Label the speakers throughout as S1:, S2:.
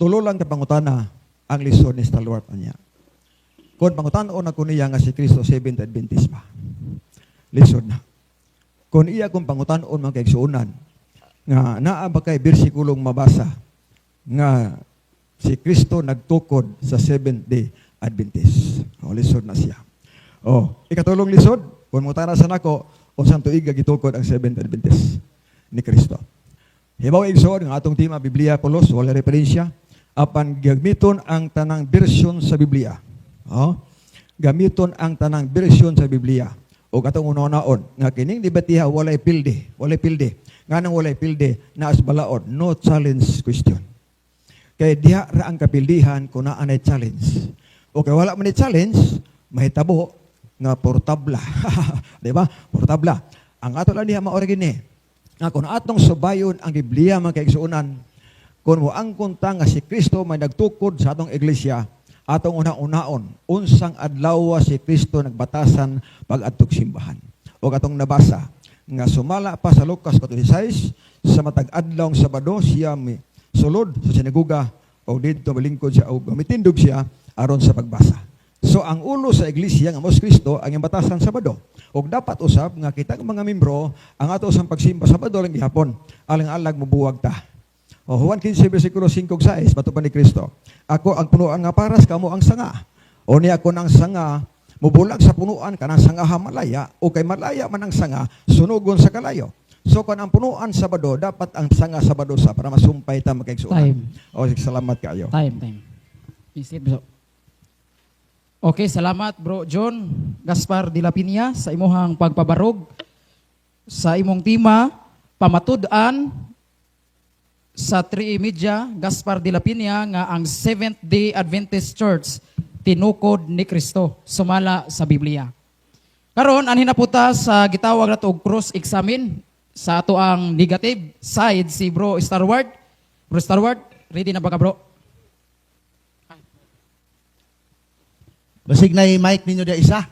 S1: tulo lang ka pangutana ang lisod ni Stalwart niya. Kung pangutanon ako niya nga si Kristo Seventh Adventist ba? Lisod na. Kung iya kung pangutanon mga kaigsuunan, nga naa ba kay bersikulong mabasa nga si Kristo nagtukod sa Seventh Day Adventist. O, lisod na siya. O, ikatulong lisod, kung mutana sa nako, o sang tuig gitukod ang Seventh Adventist ni Kristo. Hibaw igsoon nga atong tema Biblia pulos wala referensya apan gamiton ang tanang bersyon sa Biblia. Oh, gamiton ang tanang bersyon sa Biblia. O katong una-unaon nga kining debatiha walay pilde, nganong walay pilde naas balaod, no challenge question. Kay diha ra ang kapildihan kung naa nay challenge. O kay wala man ni challenge, mahitabo nga portabla. Di ba? Portabla. Ang ato lang diha maori gini nga kung atong subayon ang Biblia mga kaigsuunan, kung mo ang kunta nga si Kristo may nagtukod sa atong iglesia, atong una-unaon, unsang adlaw si Kristo nagbatasan pag-adtog simbahan. O katong nabasa, nga sumala pa sa Lucas 4:16, sa matag adlaw Sabado, siya may sulod sa sinaguga, o dito malingkod siya, o gamitindog siya, aron sa pagbasa. So ang ulo sa iglesia nga mos Kristo ang batasan Sabado. Og dapat usab nga kita nga mga membro ang ato sang pagsimba Sabado lang gihapon. Alang-alag mobuwag ta. O Juan 15 bersikulo 5 ug 6 bato pa ni Kristo. Ako ang punuan nga paras kamo ang sanga. O ni ako nang sanga mubulag sa punuan kanang sangaha malaya o kay malaya man ang sanga sunugon sa kalayo. So kung ang punuan Sabado dapat ang sanga Sabado sa para masumpay ta makaigsuon.
S2: Time.
S1: O salamat kayo.
S2: Time. Isip, bro. Okay, salamat bro John Gaspar de la Piña sa imuhang pagpabarog sa imong tema pamatud-an sa 3 Media Gaspar de la Piña nga ang Seventh Day Adventist Church tinukod ni Kristo sumala sa Biblia. Karon anhin na puta sa gitawag nato og cross examine sa ato ang negative side si bro Starward. Bro Starward, ready na ba ka bro?
S3: Basig na mic ninyo dia isa.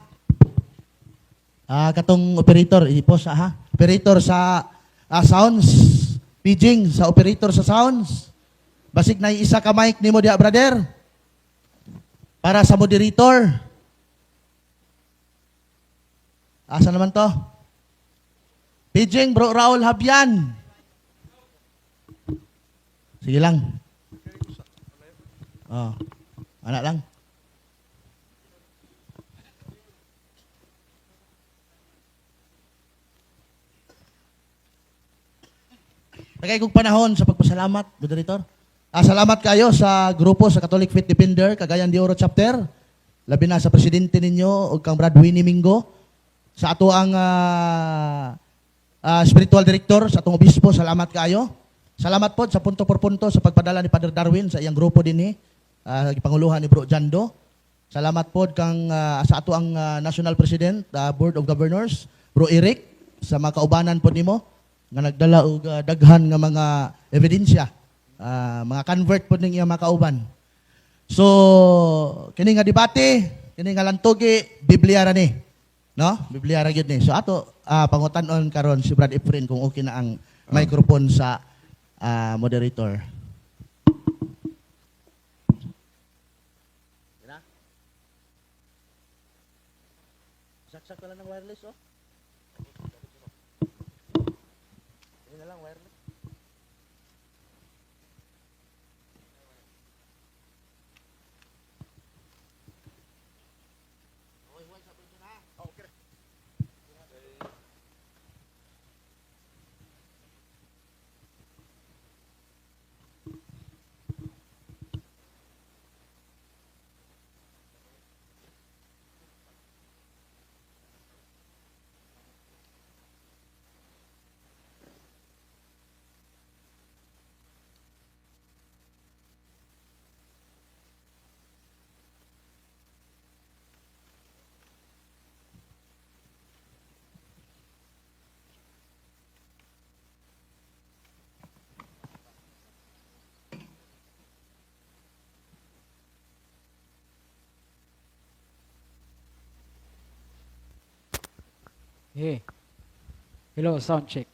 S3: Katong operator, i-pause ha. Operator sa sounds, paging sa operator sa sounds. Basig na isa ka mic nimo dia brother. Para sa moderator. Asa naman to? Paging bro Raul Habyan. Sige lang. Oh. Anak lang. Tagay kong panahon sa pagpasalamat, moderator. Salamat kayo sa grupo sa Catholic Faith Defender, Cagayan de Oro Chapter. Labi na sa presidente ninyo, o kang Brad Winnie Mingo. Sa ato ang spiritual director, sa atong obispo, salamat kayo. Salamat po sa punto por punto sa pagpadala ni Father Darwin sa iyang grupo din ipanguluhan ni Bro Jando. Salamat po kang sa ato ang National President, Board of Governors, Bro Eric, sa mga kaubanan po nimo nga nagdala og daghan nga mga ebidensya, mga convert po ning iyang mga kauban. So, kini nga debate, kini nga lantogi, Biblia ra ni. No? Biblia ra gyud ni. So ato pangutan-on karon si Brad Efren kung okay na ang microphone sa moderator. Saksak lang ng wireless, oh. Ini lang wireless.
S2: Hey. Hello, sound check.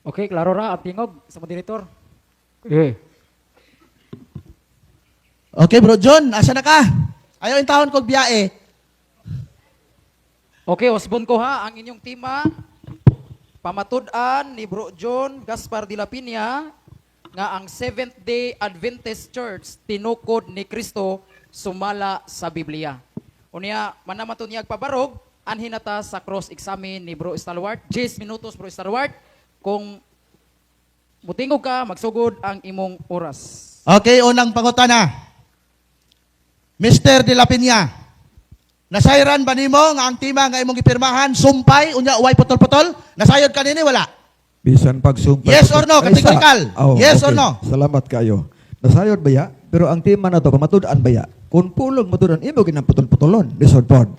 S2: Okay, klaro ra ang tingog sa moderator.
S3: Okay, Bro John, asa na ka? Ayaw yung taon kong biyae.
S2: Okay, usbon ko ha, ang inyong tema, pamatud-an ni Bro John Gaspar de la Piña, nga ang Seventh-day Adventist Church, tinukod ni Kristo, sumala sa Biblia. Unya, manamaton niya pabarog, anhinata sa cross-examine ni Bro Stalwart, 10 minutos Bro Stalwart, kung mutingog ka, magsugod ang imong oras.
S3: Okay, unang pangutana. Mr. De La Piña, nasayran ba nimo nga ang tima nga imong gipirmahan, sumpay, unya uway putol-putol? Nasayod ka nini, wala?
S1: Bisan pagsumpay.
S3: Yes or no? Categorical. Yes or no?
S1: Salamat kayo. Nasayod ba ya? Pero ang tema na to, pamatud-an ba ya? Kung pulong matudan, imo ginang putol-putolon. Lisod pod.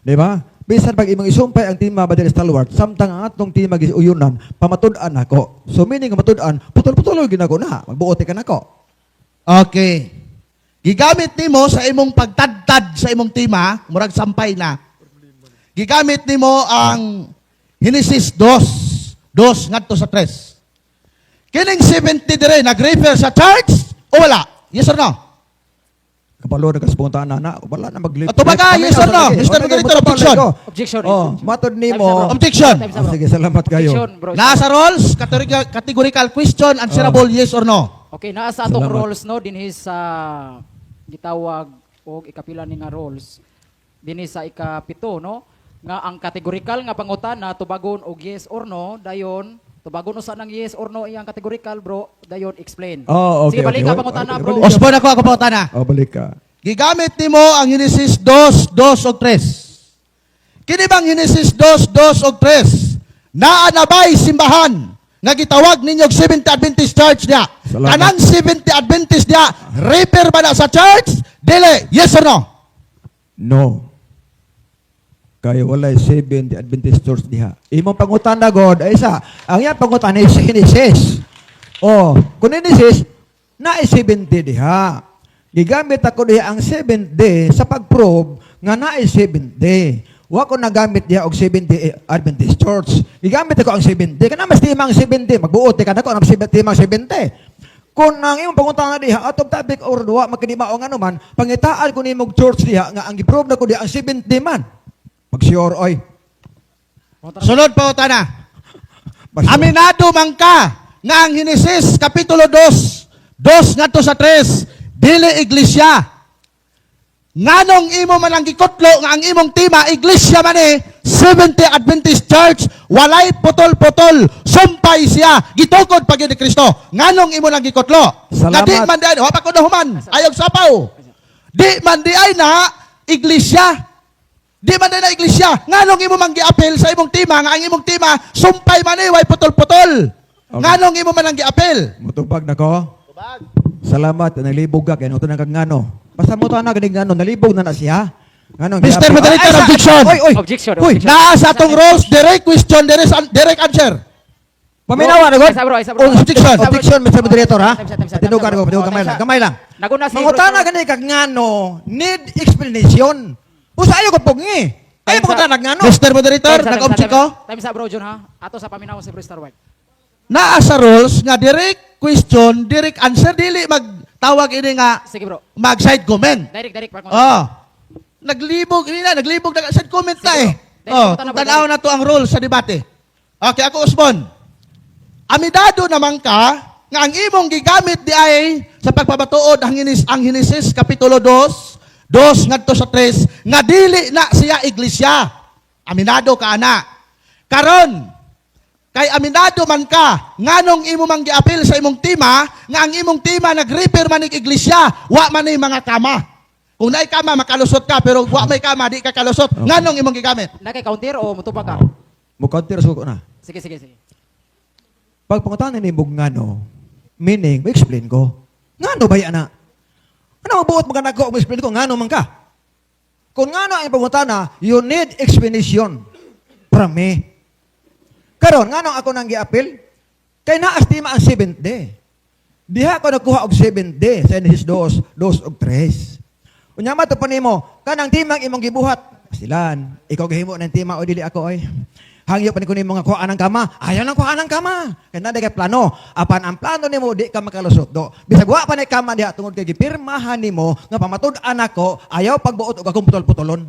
S1: Di ba? Bisan pag imong isumpay ang tima ba din stalwart, samtang ang atong tima gisiuyunan, pamatud-an ako. So meaning nga matud-an, putol-putolon ginako na. Magbuote ka nako.
S3: Okay. Gigamit nimo sa imong pagtadtad sa imong tima, murag sampay na. Gigamit nimo ang Genesis 2 ngadto sa 3. Kining 70 dire nag-refer sa church o wala? Yes or no?
S1: Kapalo na kaspuntaan na, wala na mag-live.
S3: Ato ba ka? Yes or no? Mr. Moderator, objection.
S2: Objection.
S1: Oh, matod nimo.
S3: Objection.
S1: Sige, salamat kayo.
S2: Objection, Bro.
S3: Nasa rules, categorical question, answerable yes or no?
S2: Okay, naa sa atong
S1: Salamat.
S2: roles no dinhi sa gitawag og ikapila ni nga roles dinhi sa ikapito no nga ang categorical nga pangutana tubagon og yes or no dayon tubagon usa ng yes or no iyang categorical bro dayon explain.
S1: Oh, okay,
S2: Sige balik
S1: okay.
S2: ka pangutana bro.
S1: Balik.
S3: Osbon ako pangutana.
S1: Oh, balik ka.
S3: Gigamit nimo ang Genesis 2 ug 3. Kini bang Genesis 2 ug 3? Naa na ba'y simbahan nga gitawag ninyo Seventh Adventist Church niya?
S1: Salamat.
S3: Kanang Seventh Adventist niya, repair ba na sa church? Dili, yes or no?
S1: No. Kaya walay 7 Adventist Church diha. Imong pangutana God ay isa. Ang iyang pangutana is Genesis. Oh, kung Genesis na 70 diha. Gigamit ako diha ang 7D sa pag-prove nga na 7D. Wa ko nagamit diha og 70 Adventist Church. Gigamit ako ang 70. Kana mas timang 70. Magbuot ka nako ang timang 70. Kung ang imong pangutana diha atong topic or duwa makadimao nga naman, pangitaan ko nimog church diha nga ang giprove na ko diha ang 70 man. Mag-sure oy.
S3: Sunod pangutana.
S1: Basta-
S3: Aminado man ka nga ang Genesis Kapitulo 2 ngadto sa 3, dili iglesia. Nganong imo man ang gikutlo nga ang imong tima iglesia man Seventh Adventist Church, walay putol-putol, sumpay siya, gitukod pag ni Kristo. Nganong imo lang gikutlo?
S1: Salamat.
S3: Nga di man di ay, wa pa ko nahuman, ayog sapaw. Di man di ay na iglesia. Di man di na iglesia. Nganong imo man giapel sa imong tima nga ang imong tima sumpay man way putol-putol.
S1: Okay.
S3: Nganong imo man ang giapel?
S1: Mutubag na ko. Salamat, nalibog ka kaya nung ng ngano. Basta mo na ganing ngano, nalibog na na siya. Ngano,
S3: Mr. Moderator, objection.
S1: Oy.
S2: Objection.
S1: Uy,
S2: Objection.
S3: Naa sa atong rules, direct question, direct answer.
S1: paminawa na God.
S2: Isa, bro, isa, bro.
S3: Objection.
S1: Objection, Mr. Moderator, ha?
S2: Time, time, time,
S1: Patinugan
S2: time,
S1: ko,
S2: time,
S1: patinugan
S2: time,
S1: gamay lang.
S2: time.
S1: Gamay lang.
S2: Naguna si
S1: Mangutana
S2: Bro.
S1: gani kag ngano, need explanation. Usa ayo ko pugni. Ayo mangutana kag ngano.
S3: Mr. Moderator,
S2: Time,
S3: nag-object ko.
S2: Time sa bro John ha. Ato sa paminaw si Bro Star White.
S3: Naa sa rules nga direct question, direct answer, dili magtawag ini nga
S2: Sige bro.
S3: mag-side comment.
S2: Direct pag
S3: Oh. Naglibog na side comment na eh.
S2: Sige,
S3: Oh,
S2: bro.
S3: tanaw na to ang rules sa debate. Okay, ako Usbon. Amidado naman ka nga ang imong gigamit di ay sa pagpabatuod ang Genesis Kapitulo 2 ngadto sa 3 nga dili na siya iglesia. Aminado ka ana. Karon kay aminado man ka nganong imo man giapil sa imong tima nga ang imong tima nag-repair man ig iglesia, wa man ni mga kama. Kung naay kama makalusot ka pero wa may kama di ka kalusot. Nganong imong gigamit?
S2: Nakay counter o mutubag ka?
S1: Mukontir suko na.
S2: Sige.
S1: Pag pangutana ni mong ngano, meaning, explain ko. Ngano ba yan na? Ano mabuot mga nako, explain ko, ngano man ka? Kung ngano ang pangutana, you need explanation from me. Karon, ngano ako nang giapil? Kay naastima ang 7th day. Diha ako nagkuha og 7th day sa Genesis 2 og 3. Unya mato pa nimo, kanang timang imong gibuhat. Silan, ikaw gihimo ng tima o dili ako oy. Hangyo pa ni kunin mga kuhaan ng kama. Ayaw nang kuhaan ng kama. Kaya na kay plano. Apan ang plano nimo di ka makalusot do. Bisag wa pa ni kama diha tungod kay gipirmahan nimo nga pamatud-an ako ayaw pagbuot og akong putol-putolon.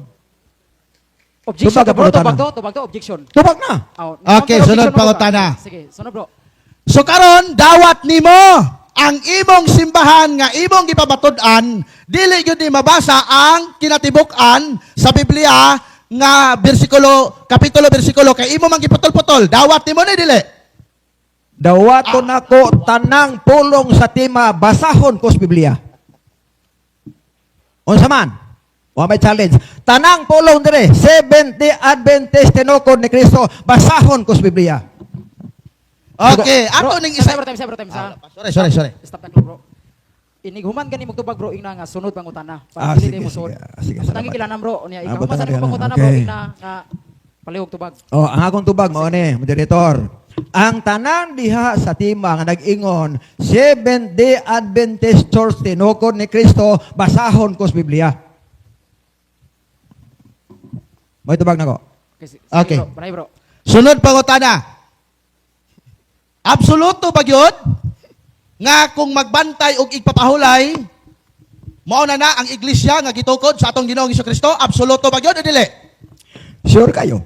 S2: Objection
S1: Tubag,
S2: to, bro.
S1: pangutana.
S2: Tubag to, objection.
S1: Tubag na.
S2: Oh,
S3: Okay,
S2: counter
S3: sunod
S2: objection, bro.
S3: pangutana.
S2: Sige, sunod bro.
S3: So karon dawat nimo ang imong simbahan nga imong gipamatud-an dili gyud ni mabasa ang kinatibuk-an sa Biblia nga bersikulo kapitulo bersikulo kay imo man giputol-putol. Dawat nimo ni dili.
S1: Dawaton nako tanang pulong sa tema basahon ko sa Biblia. Unsa man? Wa may challenge. Tanang pulong dire, Seventh-day Adventist tinukod ni Kristo, basahon ko sa Biblia.
S3: Okay,
S2: Bro,
S3: ato ning
S2: sa
S3: isa.
S2: bro, time, sa.
S3: Sorry.
S2: Stop na bro. Inighuman gani magtubag bro ing na nga sunod pangutana.
S1: Ah,
S2: Para dili
S1: sige,
S2: mo suod.
S1: sige,
S2: Ang tangi
S1: salamat.
S2: kilanan bro, niya ikaw
S1: batang
S2: masan
S1: kilanan,
S2: pangutana
S1: okay.
S2: bro ing na nga palihog tubag.
S1: Oh, ang akong tubag mo ni, moderator. Ang tanan diha sa tema nga nag-ingon, Seventh-day Adventist Church tinukod ni Kristo, basahon ko sa Biblia. May tubag nako.
S2: Okay.
S3: Okay.
S2: Bro, bro.
S3: Sunod pangutana. Absoluto ba gyud nga kung magbantay og igpapahulay mao na ang iglesia nga gitukod sa atong Ginoong Hesukristo? Absoluto ba gyud o dili?
S1: Sure kayo.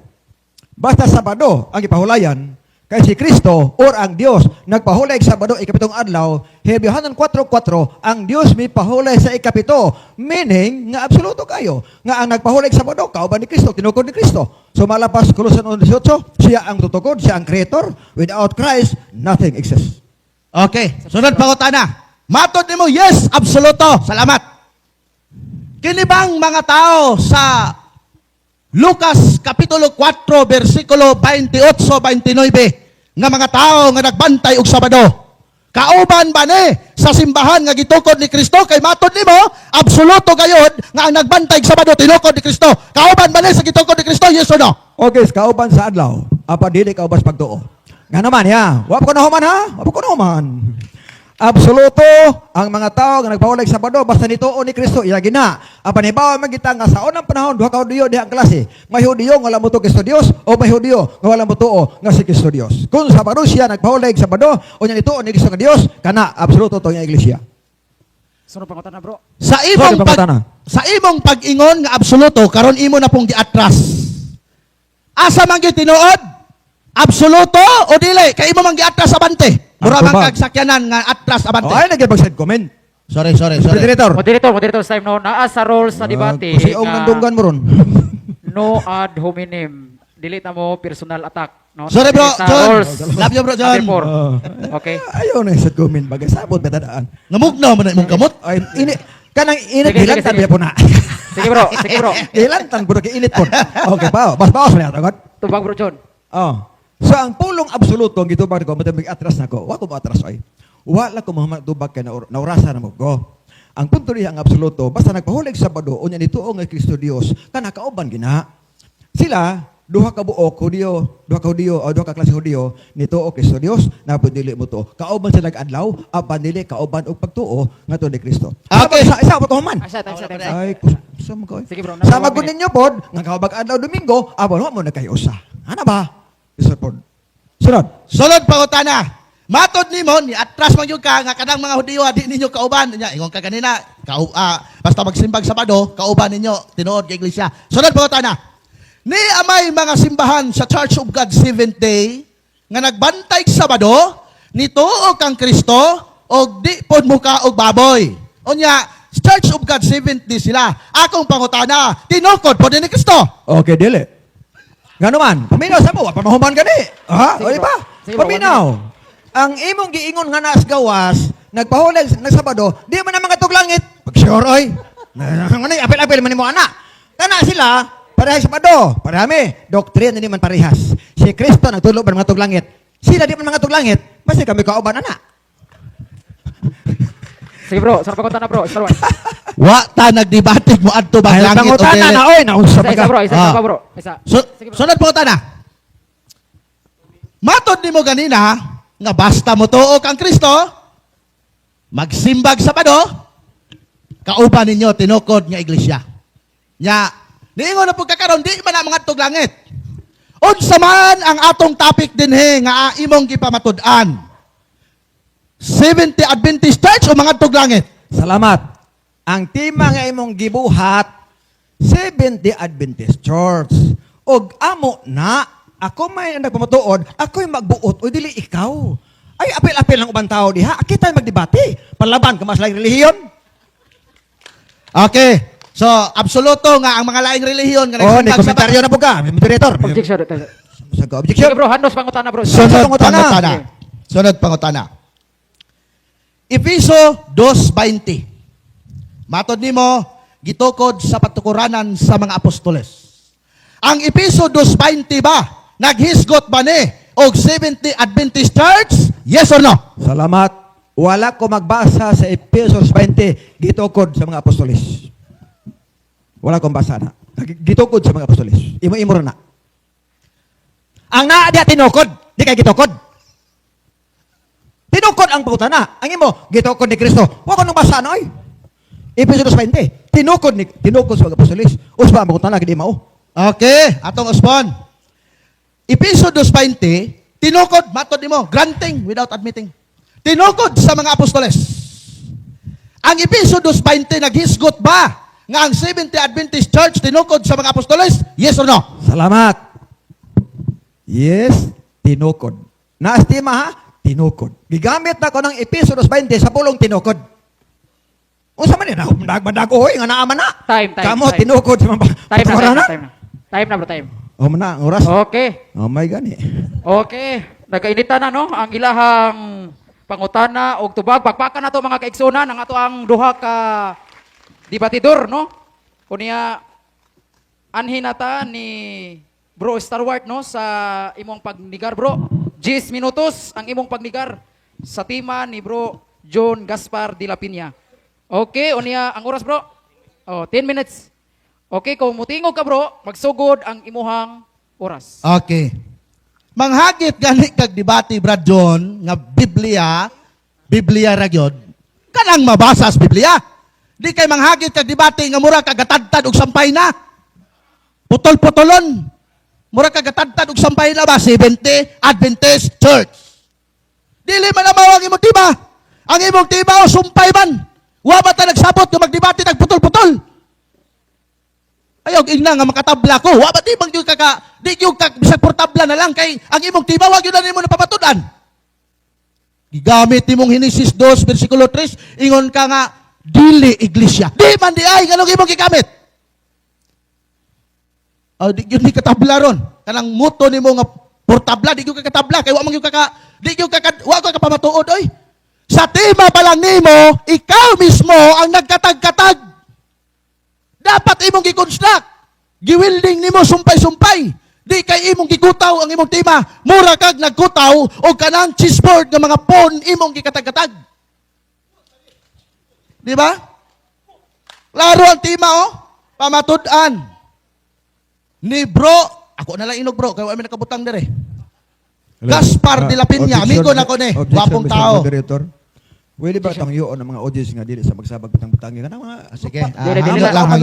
S1: Basta Sabado ang ipahulayan, kay si Kristo or ang Dios nagpahulay sa Sabado ikapitong adlaw, Hebrehanon 4:4 ang Dios may pahulay sa ikapito, meaning nga absoluto kayo nga ang nagpahulay sa Sabado kauban ni Kristo, tinukod ni Kristo. So malapas Kolosan 1:18, siya ang tutukod, siya ang creator. Without Christ, nothing exists.
S3: Okay, sunod pangutana. Matod nimo yes, absoluto. Salamat. Kini bang mga tao sa Lucas kapitulo 4 bersikulo 28-29 nga mga tao nga nagbantay og Sabado, kauban ba ni sa simbahan nga gitukod ni Kristo? Kay matod nimo absoluto gayud nga ang nagbantay og Sabado tinukod ni Kristo. Kauban ba ni sa gitukod ni Kristo? Yes or no?
S1: Okay, kauban sa adlaw, apa dili kauban sa pagtuo. Nga naman ya, wa pa ko nahuman ha? Wa pa ko nahuman. Absoluto ang mga tao nga nagpahulay sa Sabado basta nituo ni Kristo iya gina. Apa ni bawa magita nga sa unang panahon duha ka Hudiyo diha ang klase. May Hudiyo nga wala mo tuo Kristo Dios o may Hudiyo nga wala mo tuo nga si Kristo Dios. Kung sa Sabado siya nagpahulay sa Sabado o nya nituo ni Kristo nga Dios, kana absoluto to nga iglesia.
S2: Sunod pangutana bro.
S3: Sa imong
S1: Sorry, pangutana.
S3: sa imong pag-ingon nga absoluto karon imo na pong giatras. Asa man gyud tinuod? Absoluto o dili? Kay imo man giatras abante. Mura
S1: Ako
S3: man
S1: ba?
S3: kag sakyanan nga atras abante.
S1: O ay nagibag-send comment.
S3: Sorry.
S1: Moderator.
S2: Moderator sa time no naa sa role sa debate.
S1: Kusiong
S2: nga
S1: nandunggan mo ron.
S2: no ad hominem. Dili ta mo personal attack. No?
S3: Sorry bro,
S2: Sa
S3: John.
S2: roles.
S3: Love you bro, John.
S2: Therefore,
S1: Oh.
S2: okay.
S1: Ayaw na sa comment bagay sabot betadaan.
S3: Ngamugnaw man na imong kamot.
S1: Ay ini kanang init
S2: Sige,
S1: hilantan
S2: sige.
S1: biya po na.
S2: Sige bro.
S1: Hilantan po na init po. Okay pa. Bas bawas na tagot.
S2: Tubag bro John.
S1: Oh. So ang pulong absoluto ang gitubag ko matubig atras nako. Wa ko atras ay. Wala ko mahumatubag kay naurasa na mo ko. Ang punto niya ang absoluto basta nagpahulig sa Sabado unya nituo nga Kristo Dios kana kauban gina. Sila duha ka buok Hudiyo, duha ka klase Hudiyo nituo Kristo Dios na dili mo to. Kauban sila adlaw, apan dili kauban og pagtuo nga to ni Kristo.
S3: Okay.
S1: Isa pa ko man.
S2: Time.
S1: Ay, sama ko.
S2: Sige, bro.
S1: Sama ko ninyo pod, nga kaubag adlaw Domingo, abon mo na kayo usa. Ano ba? Isa pod. Sunod.
S3: Sunod pangutana. Matod nimo ni atras man gyud ka nga kanang mga Hudiyo di ninyo kauban nya ingon ka kanina. Basta magsimbag Sabado, kauban ninyo tinuod kay iglesia. Sunod pangutana. Ni amay mga simbahan sa Church of God Seventh Day nga nagbantay sa Sabado, nituo kang Kristo og di pod muka og baboy. Unya, Church of God Seventh Day sila. Akong pangutana, tinukod pod ni Kristo.
S1: Okay, dili. Ngano man? Paminaw sa mo, pamahuman gani. Ha?
S2: Sige,
S1: O di ba?
S2: Sige, bro.
S1: Paminaw. Ang imong giingon nga nas gawas, nagpahulag ng Sabado, di man na mga tuglangit. Pag sure oy. Ngano apil-apil man mo ana. Kana sila parehas Sabado, parehami. Doktrina ni man parehas. Si Kristo nagtulo ba mga tuglangit? Sila di man mga tuglangit. Basta kami kauban ana.
S2: Sige bro, sunod pangutana bro. Isa one.
S3: Wa ta nagdebate mo adto ba
S1: Ay,
S3: langit o
S1: pangutana
S3: dili.
S1: na oy, naunsa
S2: Isa bro, isa
S3: Ah.
S2: pa bro. Isa. Sige bro.
S3: Sunod pangutana. Matod nimo ganina nga basta mo tuo kang Kristo, magsimbag Sabado, kauban ninyo tinukod nga iglesia. Nya, niingon na pagkakaroon, di man na mga tuglangit. Unsa man ang atong topic dinhi nga imong gipamatud-an? 70 Adventist Church o mga tuglangit?
S1: Salamat. Ang tema nga imong gibuhat, 70 Adventist Church. Og amo na, ako may nagpamatuod, ako'y magbuot, o dili ikaw. Ay, apil-apil ng ubang tao diha. Kita magdebate. Palaban ka mas laing relihiyon.
S3: Okay. So, absoluto nga ang mga laing relihiyon nga
S1: Oh, ni
S3: nagsimbag sa
S1: komentaryo na po ka. Moderator.
S2: Objection.
S1: Sa
S2: Sige
S1: objection.
S2: bro, handos pangutana bro.
S3: Sunod
S1: pangutana.
S3: pangutana. Sunod pangutana. Episo 2:20. Matod nimo gitukod sa patukuranan sa mga apostoles. Ang Episo 2:20 ba naghisgot ba ni og 70 Adventist Church? Yes or no?
S1: Salamat. Wala ko magbasa sa Epesos 20 gitukod sa mga apostoles. Wala kong basa na. Gitukod sa mga apostoles. Imo-imo na. Ang naa diya tinukod, di kay gitukod. Tinukod ang pangutana. Ang imo, gitukod ni Kristo. Wa ko nang basa na oy. Epesos 20. Tinukod sa mga apostoles. Usba ang pangutana kay di mao.
S3: Okay, atong uspon. Episo 2:20, tinukod, matod nimo, granting without admitting. Tinukod sa mga apostoles. Ang Episo 2:20 naghisgot ba nga ang 70 Adventist Church tinukod sa mga apostoles? Yes or no?
S1: Salamat. Yes, tinukod. Naestima ha? Tinukod. Gigamit na ko ng Epeso 2:20 sa pulong tinukod. Unsa man ni nagbandagoy nga naa man na.
S2: Time.
S1: Kamo tinukod sa mga
S2: Time na bro, time.
S1: O man na ang oras.
S2: Okay.
S1: Oh my gani.
S2: Okay. Nagkainita na no ang ilahang pangutana og tubag. Pakpakan na to mga kaigsunan ang ato ang duha ka debatidor no. Unya anhin nata ni Bro Starwart no sa imong pagnigar bro. 10 minutos ang imong pagnigar sa tema ni Bro John Gaspar de la Piña. Okay, unya ang oras bro. Oh, 10 minutes. Okay, kung mutingog ka bro, magsugod ang imuhang oras.
S3: Okay. Manghagit gani kag debate Brad John nga Biblia ra gyud. Kanang mabasa sa Biblia. Di kay manghagit kag debate nga mura kag gatadtad og sampay na. Putol-putolon. Mura kag gatadtad og sampay na ba 70 Adventist Church. Dili man na mao ang imong tiba. Ang imong tiba o sumpay man. Wa ba ta nagsabot nga magdebate nagputol-putol? Ayaw ingna nga makatabla ko. Wa ba di bang yung di yung bisag portabla na lang kay ang imong tiba wag yun na nimo napapatudan. Gigamit nimong Henesis 2 bersikulo 3 ingon ka nga dili iglesia. Di man di ay nganong imong gigamit. Di yun ni katabla ron. Kanang muto nimo nga portabla di yung katabla kay wa man yung wa ka pamatuod oy. Sa tema pa lang nimo, ikaw mismo ang nagkatag-katag. Dapat imong gi-construct. Giwilding nimo sumpay-sumpay. Di kay imong gikutaw ang imong tema. Mura kag nagkutaw o kanang chessboard nga mga pawn imong gikatag-katag. Di ba? Laro ang tema pamatud-an. Ni bro, ako na lang inog bro, kaya may nakabutang dire. Gaspar de la Piña, amigo na ko ni, wapong tao.
S1: Moderator. Pwede ba itong yun ng mga audience nga dili sa magsabag butang-butang nga mga
S3: Sige,
S2: Dili
S3: hangyo lang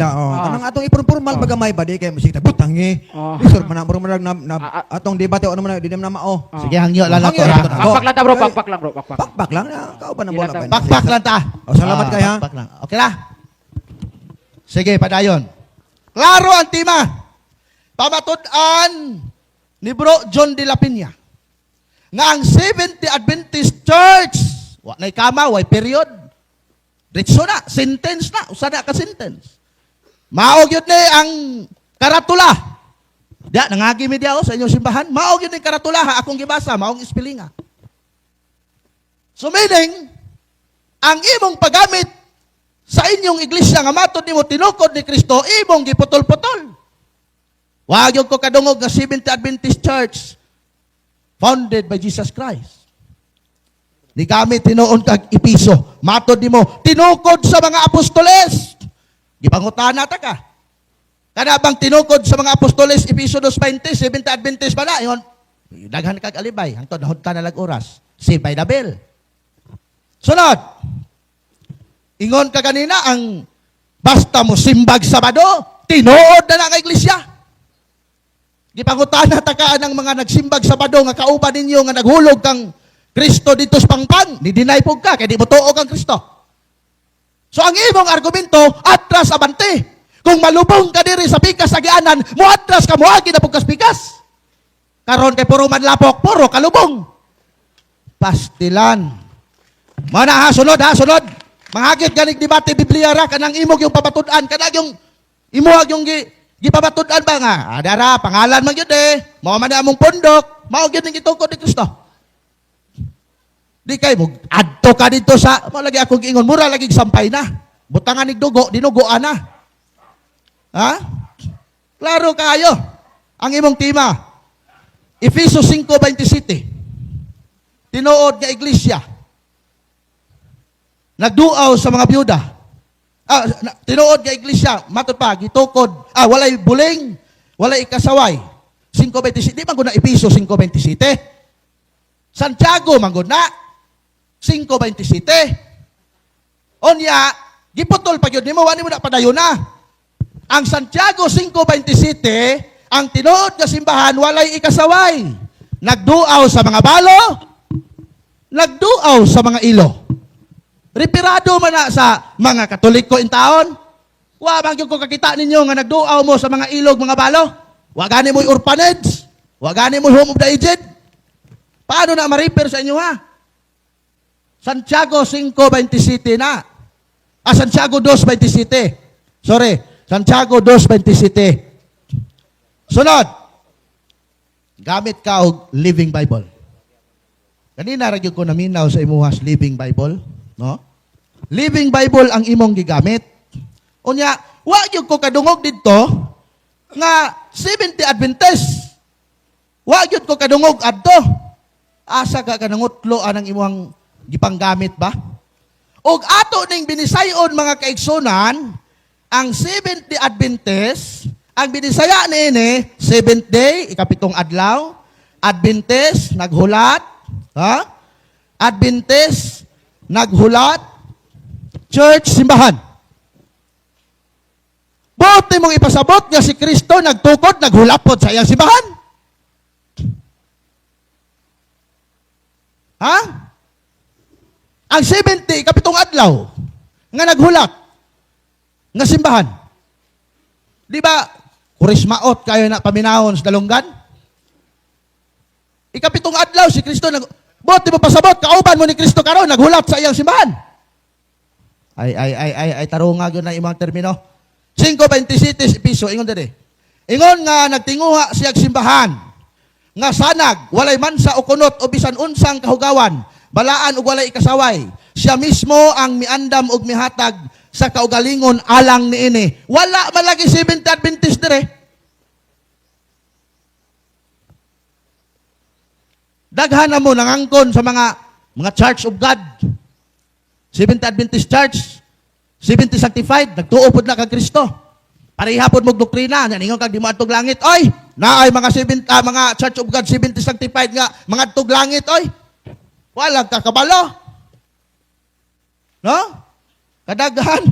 S3: ha.
S1: Anong atong ipurmal bagamay ba di kay musik butangi. Lisod man na atong debate ano man di na mao.
S3: Sige, hangyo lang ako.
S2: Pakpak lang ta bro, pakpak lang bro, pakpak.
S1: Pakpak lang na kao ba nang bola pa.
S3: Pakpak lang ta.
S1: Salamat kay ha.
S3: Pakpak lang. Okay na? Sige, padayon. Klaro ang tema. Pamatud-an ni Bro John de la Piña nga ang 70 Adventist Church wa nay kama, way period. Diretso na, sentence na, usa na ka sentence. Maog yun ni ang karatula. Diya, nangagi mi diya sa inyong simbahan. Maog yun ni karatula ha, akong gibasa, maong ispelinga. So meaning, ang imong paggamit sa inyong iglesia nga matod nimo tinukod ni Kristo, imong giputol-putol. Wag yung ko kadungog nga 70 Adventist Church founded by Jesus Christ. Ni gamit tinuon kag Episo. Matod nimo tinukod sa mga apostoles. Gipangutana ta ka. Kada bang tinukod sa mga apostoles Episo 2:20 70 Adventist ba na? Ingon, daghan kag alibay hangtod nahudta na lag oras. Save by the bell. Sunod. Ingon ka kanina ang basta mo simbag Sabado, tinuod na nga iglesia. Gipangutana takaan ng mga nagsimbag Sabado nga kauban ninyo nga naghulog kang Kristo dito sa pangpang, ni deny po ka, kaya di mo tuo kang Kristo. So ang imong argumento, atras abante. Kung malubong ka diri sa pikas sa gianan, mo atras ka mo agi na pugkas pikas. Karon kay puro manlapok, puro kalubong. Pastilan. Mana ha, sunod ha, sunod. Manghagit ganig debate Biblia ra, kanang imog yung papatud-an, kanang yung imuhag yung gipapatud-an ba nga. Adara, pangalan man yun Mao man among pondok, mao gyud ning itukod ni Kristo. Di kay mo adto ka dito sa mo lagi akong giingon mura lagi sampay na. Butangan nig dugo, dinugoan na. Ha? Klaro kayo. Ang imong tema. Efesos 5:27. Tinuod nga iglesia. Nagduaw sa mga byuda. Tinuod nga iglesia, matud pa gitukod. Walay buling, walay kasaway. 5:27. Di man gud na Efesos 5:27. Santiago man gud na 5:27. Onya, giputol pa gyud nimo, wani mo na padayon na. Ang Santiago 5:27, ang tinuod nga simbahan walay ikasaway. Nagduaw sa mga balo, nagduaw sa mga ilo. Reperado man na sa mga Katoliko in taon. Wa man gyud ko kakita ninyo nga nagduaw mo sa mga ilog, mga balo. Wa gani mo orphanage, wa gani mo home of the aged. Paano na ma-repair sa inyo ha? Santiago 5:27 na. Santiago 2:27. Sorry, Santiago 2:27. Sunod. Gamit ka og Living Bible. Kanina ra gyud ko naminaw sa imuhas Living Bible, no? Living Bible ang imong gigamit. Unya, wa gyud ko kadungog didto nga 70 Adventist. Wa gyud ko kadungog adto. Asa ka kanangutlo anang imong gipanggamit ba? Og ato ning binisayon mga kaigsunan, ang 70 Adventist, ang binisaya niini, 7th day, ikapitong adlaw, Adventist, naghulat, ha? Adventist, naghulat, church, simbahan. Buti mong ipasabot nga si Kristo nagtukod, naghulapot sa iyang simbahan. Ha? Ang 70, kapitong adlaw, nga naghulat, nga simbahan. Di ba, kurismaot kayo na paminahon sa dalunggan? Ikapitong adlaw, si Kristo, buti mo pasabot, kauban mo ni Kristo karon naghulat sa iyang simbahan. Ay, tarunga yun na imang termino. 5:27 piso, ingon dere. Ingon nga, nagtinguha siyag simbahan, nga sanag, walay mansa o kunot o bisan unsang kahugawan, balaan ug walay ikasaway. Siya mismo ang miandam ug mihatag sa kaugalingon alang niini. Wala malagi 70 Adventist dire. Daghan na mo nangangkon sa mga Church of God. 70 Adventist Church, 70 Sanctified, nagtuo pod na kag Kristo. Pareha pod mog doktrina, naningon kag di mo adtog langit. Oy, naay mga mga Church of God 70 Sanctified nga mga adtog langit oy. Walang kakabalo. No? Kadaghan.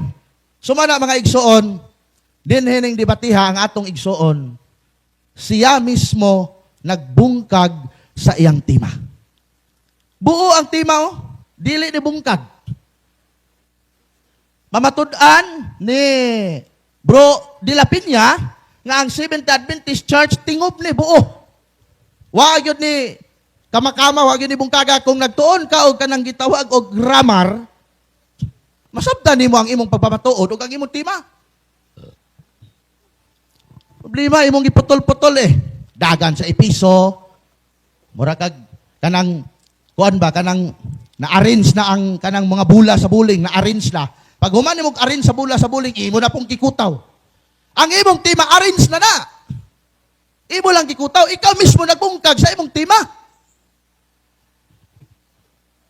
S3: Sumana mga igsoon, dinhining debatiha ang atong igsoon. Siya mismo nagbungkag sa iyang tema. Buo ang tema, dili ni bungkag. Mamatud-an ni Bro De La Piña nga ang Seventh Adventist Church tingob ni buo. Wa gyud ni kamakama, wa gyud ni bungkaga kung nagtuon ka og kanang gitawag og grammar. Masabtan nimo ang imong pagpamatuod ug ang imong tema. Problema imong giputol-putol Dagan sa episo. Mura kag kanang kuan ba kanang na-arrange na ang kanang mga bula sa buling, na-arrange na. Pag human mo arrange sa bula sa buling, imo na pong kikutaw. Ang imong tema arrange na. Imo lang kikutaw, ikaw mismo nagbungkag sa imong tema.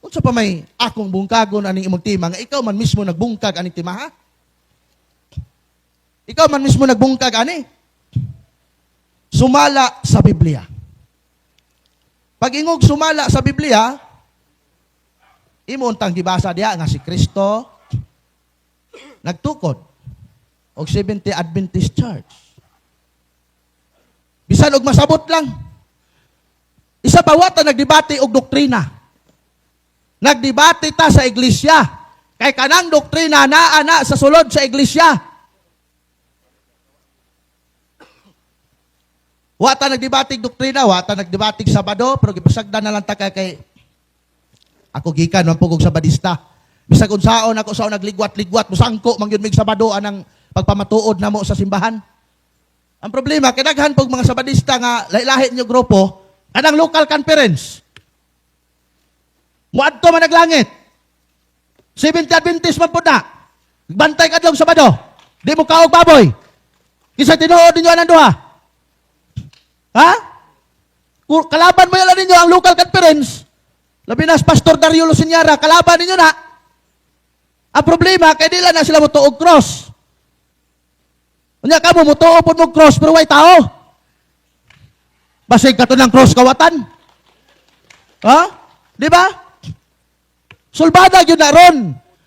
S3: Unsa pa may akong bungkagon aning imong tema nga ikaw man mismo nagbungkag aning tema ha? Ikaw man mismo nagbungkag ani. Sumala sa Biblia. Pag ingog sumala sa Biblia, imo untang gibasa diha nga si Kristo nagtukod og 70 Adventist Church. Bisag bisan og masabot lang. Isa pa wata nagdebate og doktrina. Nagdebate ta sa iglesia. Kay kanang doktrina naa sa sulod sa iglesia. Wata nagdebate og doktrina, wata nagdebate og Sabado, pero gipasagdan na lang ta kay ako gikan man pugog Sabadista. Bisag unsaon ako sa nagligwat-ligwat, musangko man gyud mig Sabado anang pagpamatuod namo sa simbahan. Ang problema kay daghan pog mga Sabadista nga lahi-lahi niyo grupo, kanang local conference. Muadto man naglangit. 70 Adventist man pud na. Bantay kadlong Sabado. Di mo kaog baboy. Kisa tinuod ninyo anang duha. Ha? Kalaban mo yan ninyo ang local conference. Labi na Pastor Dario Luciñara, kalaban ninyo na. Ang problema, kay dila na sila mutuog cross. Unya ka mo, mutuog po mo cross, pero way tao. Basig ka to ng cross kawatan. Ha? Di ba? Sulbada yun na ron.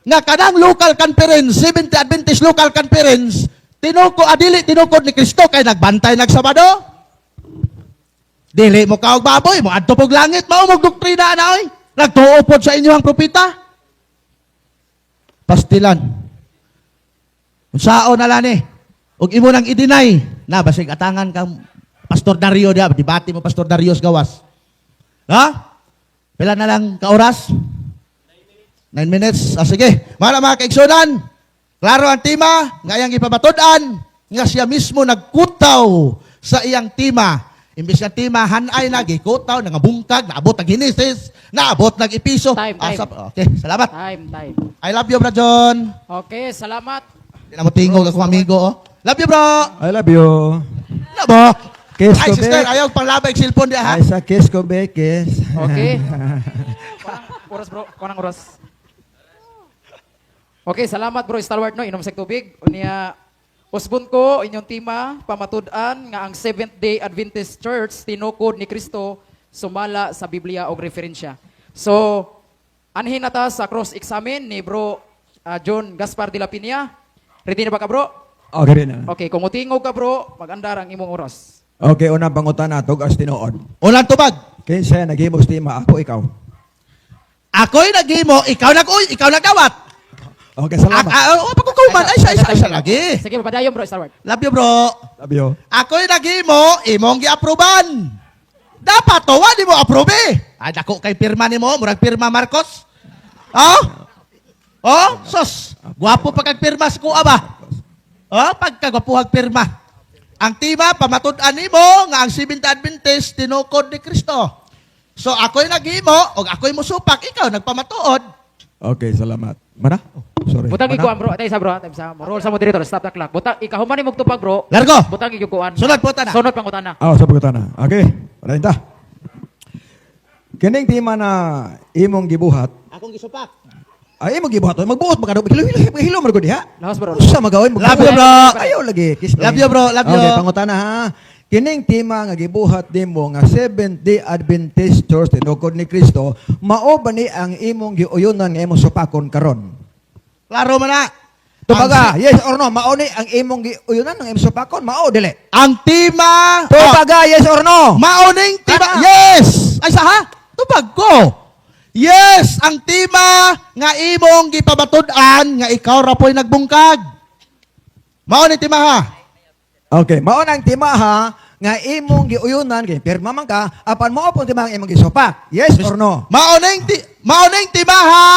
S3: Nga kanang local conference, 70 Adventist local conference, tinukod ni Kristo kay nagbantay nagsabado. Dili mo kaog baboy, mo adto pog langit, mao mog doktrina na oy. Nagtuo pod sa inyo ang propeta. Pastilan. Unsaon na lani? Ug imo nang i-deny na basig atangan kang Pastor Dario dia, dibati mo Pastor Dario gawas. Ha? Pila na lang ka oras? 9 minutes. Sige. Mga kaigsunan, klaro ang tema, nga iyang ipabatud-an, nga siya mismo nagkutaw sa iyang tema. Imbis nga tema, hanay na, gikutaw, nangabungkag, naabot ng Genesis, naabot ng Episo.
S2: Time.
S3: Okay, salamat.
S2: Time.
S3: I love you, Bro John.
S2: Okay, salamat.
S3: Hindi na mo tingog akong amigo, oh. Love you, bro.
S1: I love you.
S3: Labo.
S1: Kiss
S3: Ay,
S1: ko,
S3: sister,
S1: be.
S3: ayaw panglabay ang cellphone diya, ha?
S1: Ay, sa kiss ko, be, kiss.
S2: Okay. Oras bro, kunang oras. Okay, salamat bro Stalwart no, inom sa tubig. Unya usbon ko inyong tema pamatud-an nga ang Seventh-day Adventist Church tinukod ni Kristo sumala sa Biblia og referensya. So, anhin na ta sa cross-examine ni bro John Gaspar de la Piña. Ready na ba ka bro?
S1: Okay rin na.
S2: Okay, kung mutingog ka bro, mag-andar ang imong oras.
S1: Okay, unang pangutan na, tog as tinuod.
S3: Unang tubag.
S1: Kinsa naghimos tema, ako, ikaw.
S3: Ako'y naghimo, ikaw nagawat.
S1: Okay, salamat.
S3: Pagkukuman, ay isa lagi.
S2: Sige, padayon bro Stalwart.
S3: Love you, bro.
S1: Love you.
S3: Ako'y naghimo, imong gi-aproban. Dapat to, di mo approve eh. Ay, dako kay pirma ni mo, murag pirma Marcos. Oh? Oh, sos. Guwapo pa kag pirma sa kuha ba? Oh, pagkagwapuhag pirma. Ang tema, pamatud-an nimo nga ang Seventh Adventist tinukod ni Kristo. So, ako'y naghimo, o ako'y musupak, ikaw nagpamatuod.
S1: Okay, salamat. Mana? Oh, sorry.
S2: Butang
S1: Mana?
S2: ikuan bro, atay sa bro, atay sa roll sa moderator, stop the clock. Butang ikahuman ni mugtupag bro.
S3: Largo.
S2: Butang ikuan.
S3: Sunod po ta na.
S2: Sunod pangutan na.
S1: Oh, sa pangutan na. Okay, padayon ta. Kining tema na imong gibuhat,
S3: Akong gisupak.
S1: ay imong gibuhat, magbuot magkano, hilo man gud diha.
S2: Lahos bro.
S1: Usa magawin mo.
S3: Love you, bro.
S1: Ayaw lagi. Kiss
S3: Love you, bro. Love you.
S1: Okay, pangutan na ha. Kining tema nga gibuhat nimo nga Seventh-day Adventist Church tinukod ni Kristo, mao ba ni ang imong giuyonan nga imong supakon karon?
S3: Klaro man na.
S1: Tubaga, yes or no? Mao ni ang imong giuyonan nga imong supakon, mao dili.
S3: Ang tema.
S1: Tubaga, yes or no?
S3: Mauning tema.
S1: Ana.
S3: Yes! Ay saha? Tubag ko. Yes, ang tema nga imong gipabatud-an nga ikaw ra po'y nagbungkag. Mauning tema ha.
S1: Okay, mao nang tema ha nga imong giuyonan kay pirma man ka apan mao pong tema nga imong gisupak. Yes or no?
S3: Mauning tema ha.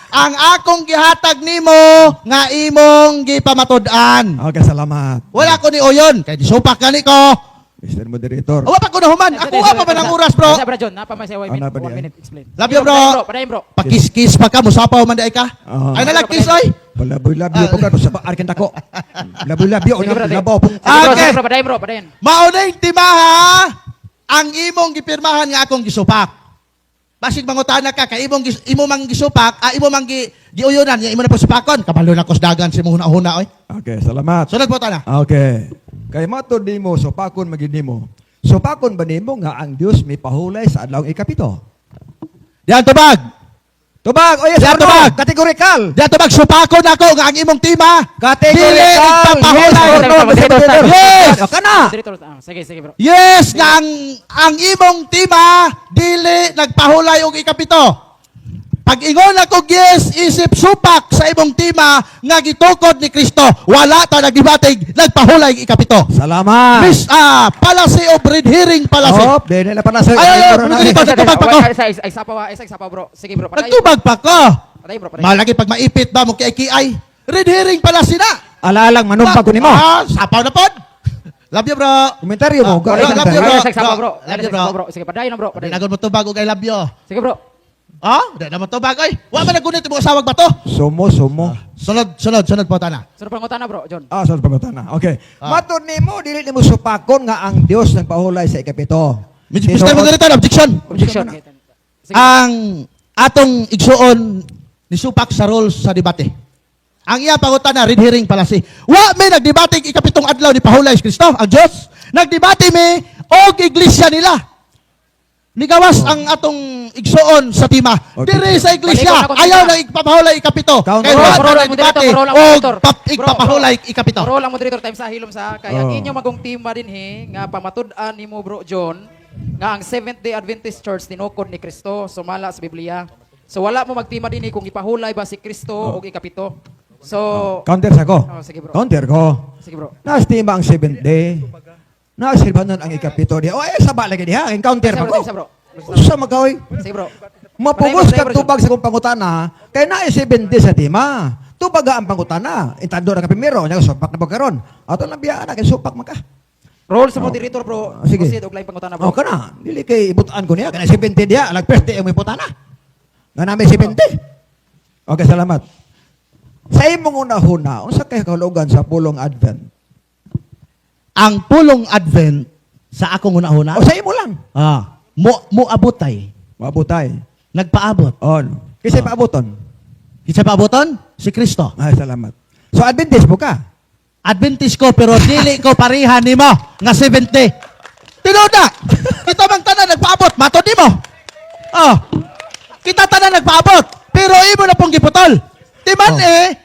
S3: Ang akong gihatag nimo nga imong gipamatud-an.
S1: Okay, salamat.
S3: Wala ko ni uyon kay disupak gani ko.
S1: Mr. Moderator.
S3: Awa pa ko na human. Ako pa man ang oras, bro.
S2: Sa bro John, napamay sa 1
S1: Ano
S2: minute,
S1: pa
S2: 1
S1: diyan?
S2: minute explain.
S3: Love you, bro.
S2: Padayon bro.
S3: Pakis-kis pa ka, musapaw man di ay ka. Ay nalagkis oy.
S1: Palaboy-labyo po ka sa arkin tako. Laboy-labyo
S2: Sige, bro.
S1: labaw po.
S2: Sige, bro,
S3: Okay.
S2: sige, bro, padayon bro, padayon.
S3: Mauning tema ha. Ang imong gipirmahan nga akong gisupak. Basig mangutana ka kay imo mang gisupak, imo mang giuyonan, imo na po supakon. Kabalo na kos dagan si mo huna-huna oy.
S1: Okay, salamat.
S3: Sunod po ta na.
S1: Okay. Kay matod nimo supakon magid nimo. Supakon ba nimo nga ang Dios may pahulay sa adlawng ikapito?
S3: Diyan tubag.
S1: Tubag, o yes,
S3: Diya,
S1: or no?
S3: tubag.
S1: Kategorikal.
S3: Dito magsupako na ko nga ang imong tema. Dili
S1: Kategorikal. Yes
S3: nagpapahulay.
S1: or no, Mr. Moderator?
S3: Yes.
S1: O, kana.
S2: Moderator, sige bro.
S3: Yes, nga ang imong tema dili nagpahulay og ikapito. Pag ingon ako yes, isip supak sa imong tema nga gitukod ni Kristo, wala ta nagdibatig nagpahulay og ikapito.
S1: Salamat.
S3: Miss policy of red herring policy.
S1: Oh, dili na pa na sa...
S3: Ay, dito, nagtubag pa ko.
S2: Isa pa bro. Sige bro, patayo.
S3: Nagtubag pa ko.
S2: Patayo bro, patayo.
S3: Malagi pag maipit ba mo kiay red herring policy na.
S1: Alalang, manumpag ko ni mo.
S3: Sapaw na pod. Love you, bro.
S1: Komentaryo mo.
S3: Bro,
S1: Ga-
S3: love you,
S2: Patayo
S3: bro.
S2: sa isa pa bro.
S3: Love you,
S2: Sa isa pa,
S3: bro.
S2: bro. Sige, patayo na bro. Patayo.
S3: Nagod mo tubag og I love you.
S2: Sige bro.
S3: Oh, di naman tubag oy. Wa man nagunit mo asawag ba to?
S1: Sumo.
S3: Sunod po tana.
S2: Sunod pangutana bro, John.
S1: Sa pagkutana. Okay. Matod ni mo, dili ni mo supakon nga ang Dios nagpahulay sa ikapito.
S3: Mr. Moderator, objection.
S2: Objection. Sige.
S3: Ang atong igsuon ni supak sa rules sa debate. Ang iya pangutana red herring policy. Wa may nagdebate ikapitong adlaw ni pahulay si Kristo, ang Dios. Nagdebate mi og iglesia nila. Nigawas ang atong igsuon sa tima.
S1: Okay.
S3: Dire sa iglesia,
S2: Balik ko na
S3: ayaw
S2: konti
S3: na ipapahulay ikapito.
S1: Counter.
S3: Kaya wa
S2: Bro,
S3: na
S2: moderator,
S3: nagdebate
S2: bro, lang,
S3: og
S2: moderator.
S3: ipapahulay ikapito.
S2: Bro, lang moderator time sa hilom sa kaya
S1: Oh.
S2: inyo magong tema din nga pamatud-an nimo bro John nga ang Seventh-day Adventist Church tinukod ni Kristo sumala sa Biblia. So wala mo magtima din kung ipahulay ba si Kristo o ikapito. So
S1: Counter sa ko.
S2: sige bro.
S1: Counter ko.
S2: Sige bro.
S1: Naestima ang 7th day. Naestima nun ang ikapito diha. O ay saba lagi diha. Ang counter pa ko.
S2: Isa bro.
S1: Usa magawi.
S2: Sige bro.
S1: Mapugos
S2: Patayo,
S1: kag
S2: bro,
S1: tubag sa kong pangutana. Kay na 7 day sa tima. Tubaga ang pangutana. Intando na ka primero. Nya supak na pagkaron. Ato lang biya na kay supak man ka.
S2: Roll sa moderator bro.
S1: Sige.
S2: Proceed og lain pangutana bro.
S1: O kana. Dili kay ibutan ko niya. Kana 7 day diha. Alag first day ang may putana. Nga namin 7 day. Okay, salamat. Sa imong una-huna, unsa kay kahulugan sa pulong Advent?
S3: Ang pulong Advent sa akong una-una,
S1: O sa imo lang.
S3: mo abotay.
S1: Mabutay.
S3: Nagpaabot.
S1: On. Kasi paaboton.
S3: Isa paaboton? Si Kristo.
S1: Ay, salamat. So, Adventist mo ka?
S3: Adventist ko pero dili ko parihan nimo nga 70. Tinuda. Kita bang tanan nagpaabot, matod nimo. Oh. Kita tanan nagpaabot, pero imo na pong giputol. Timan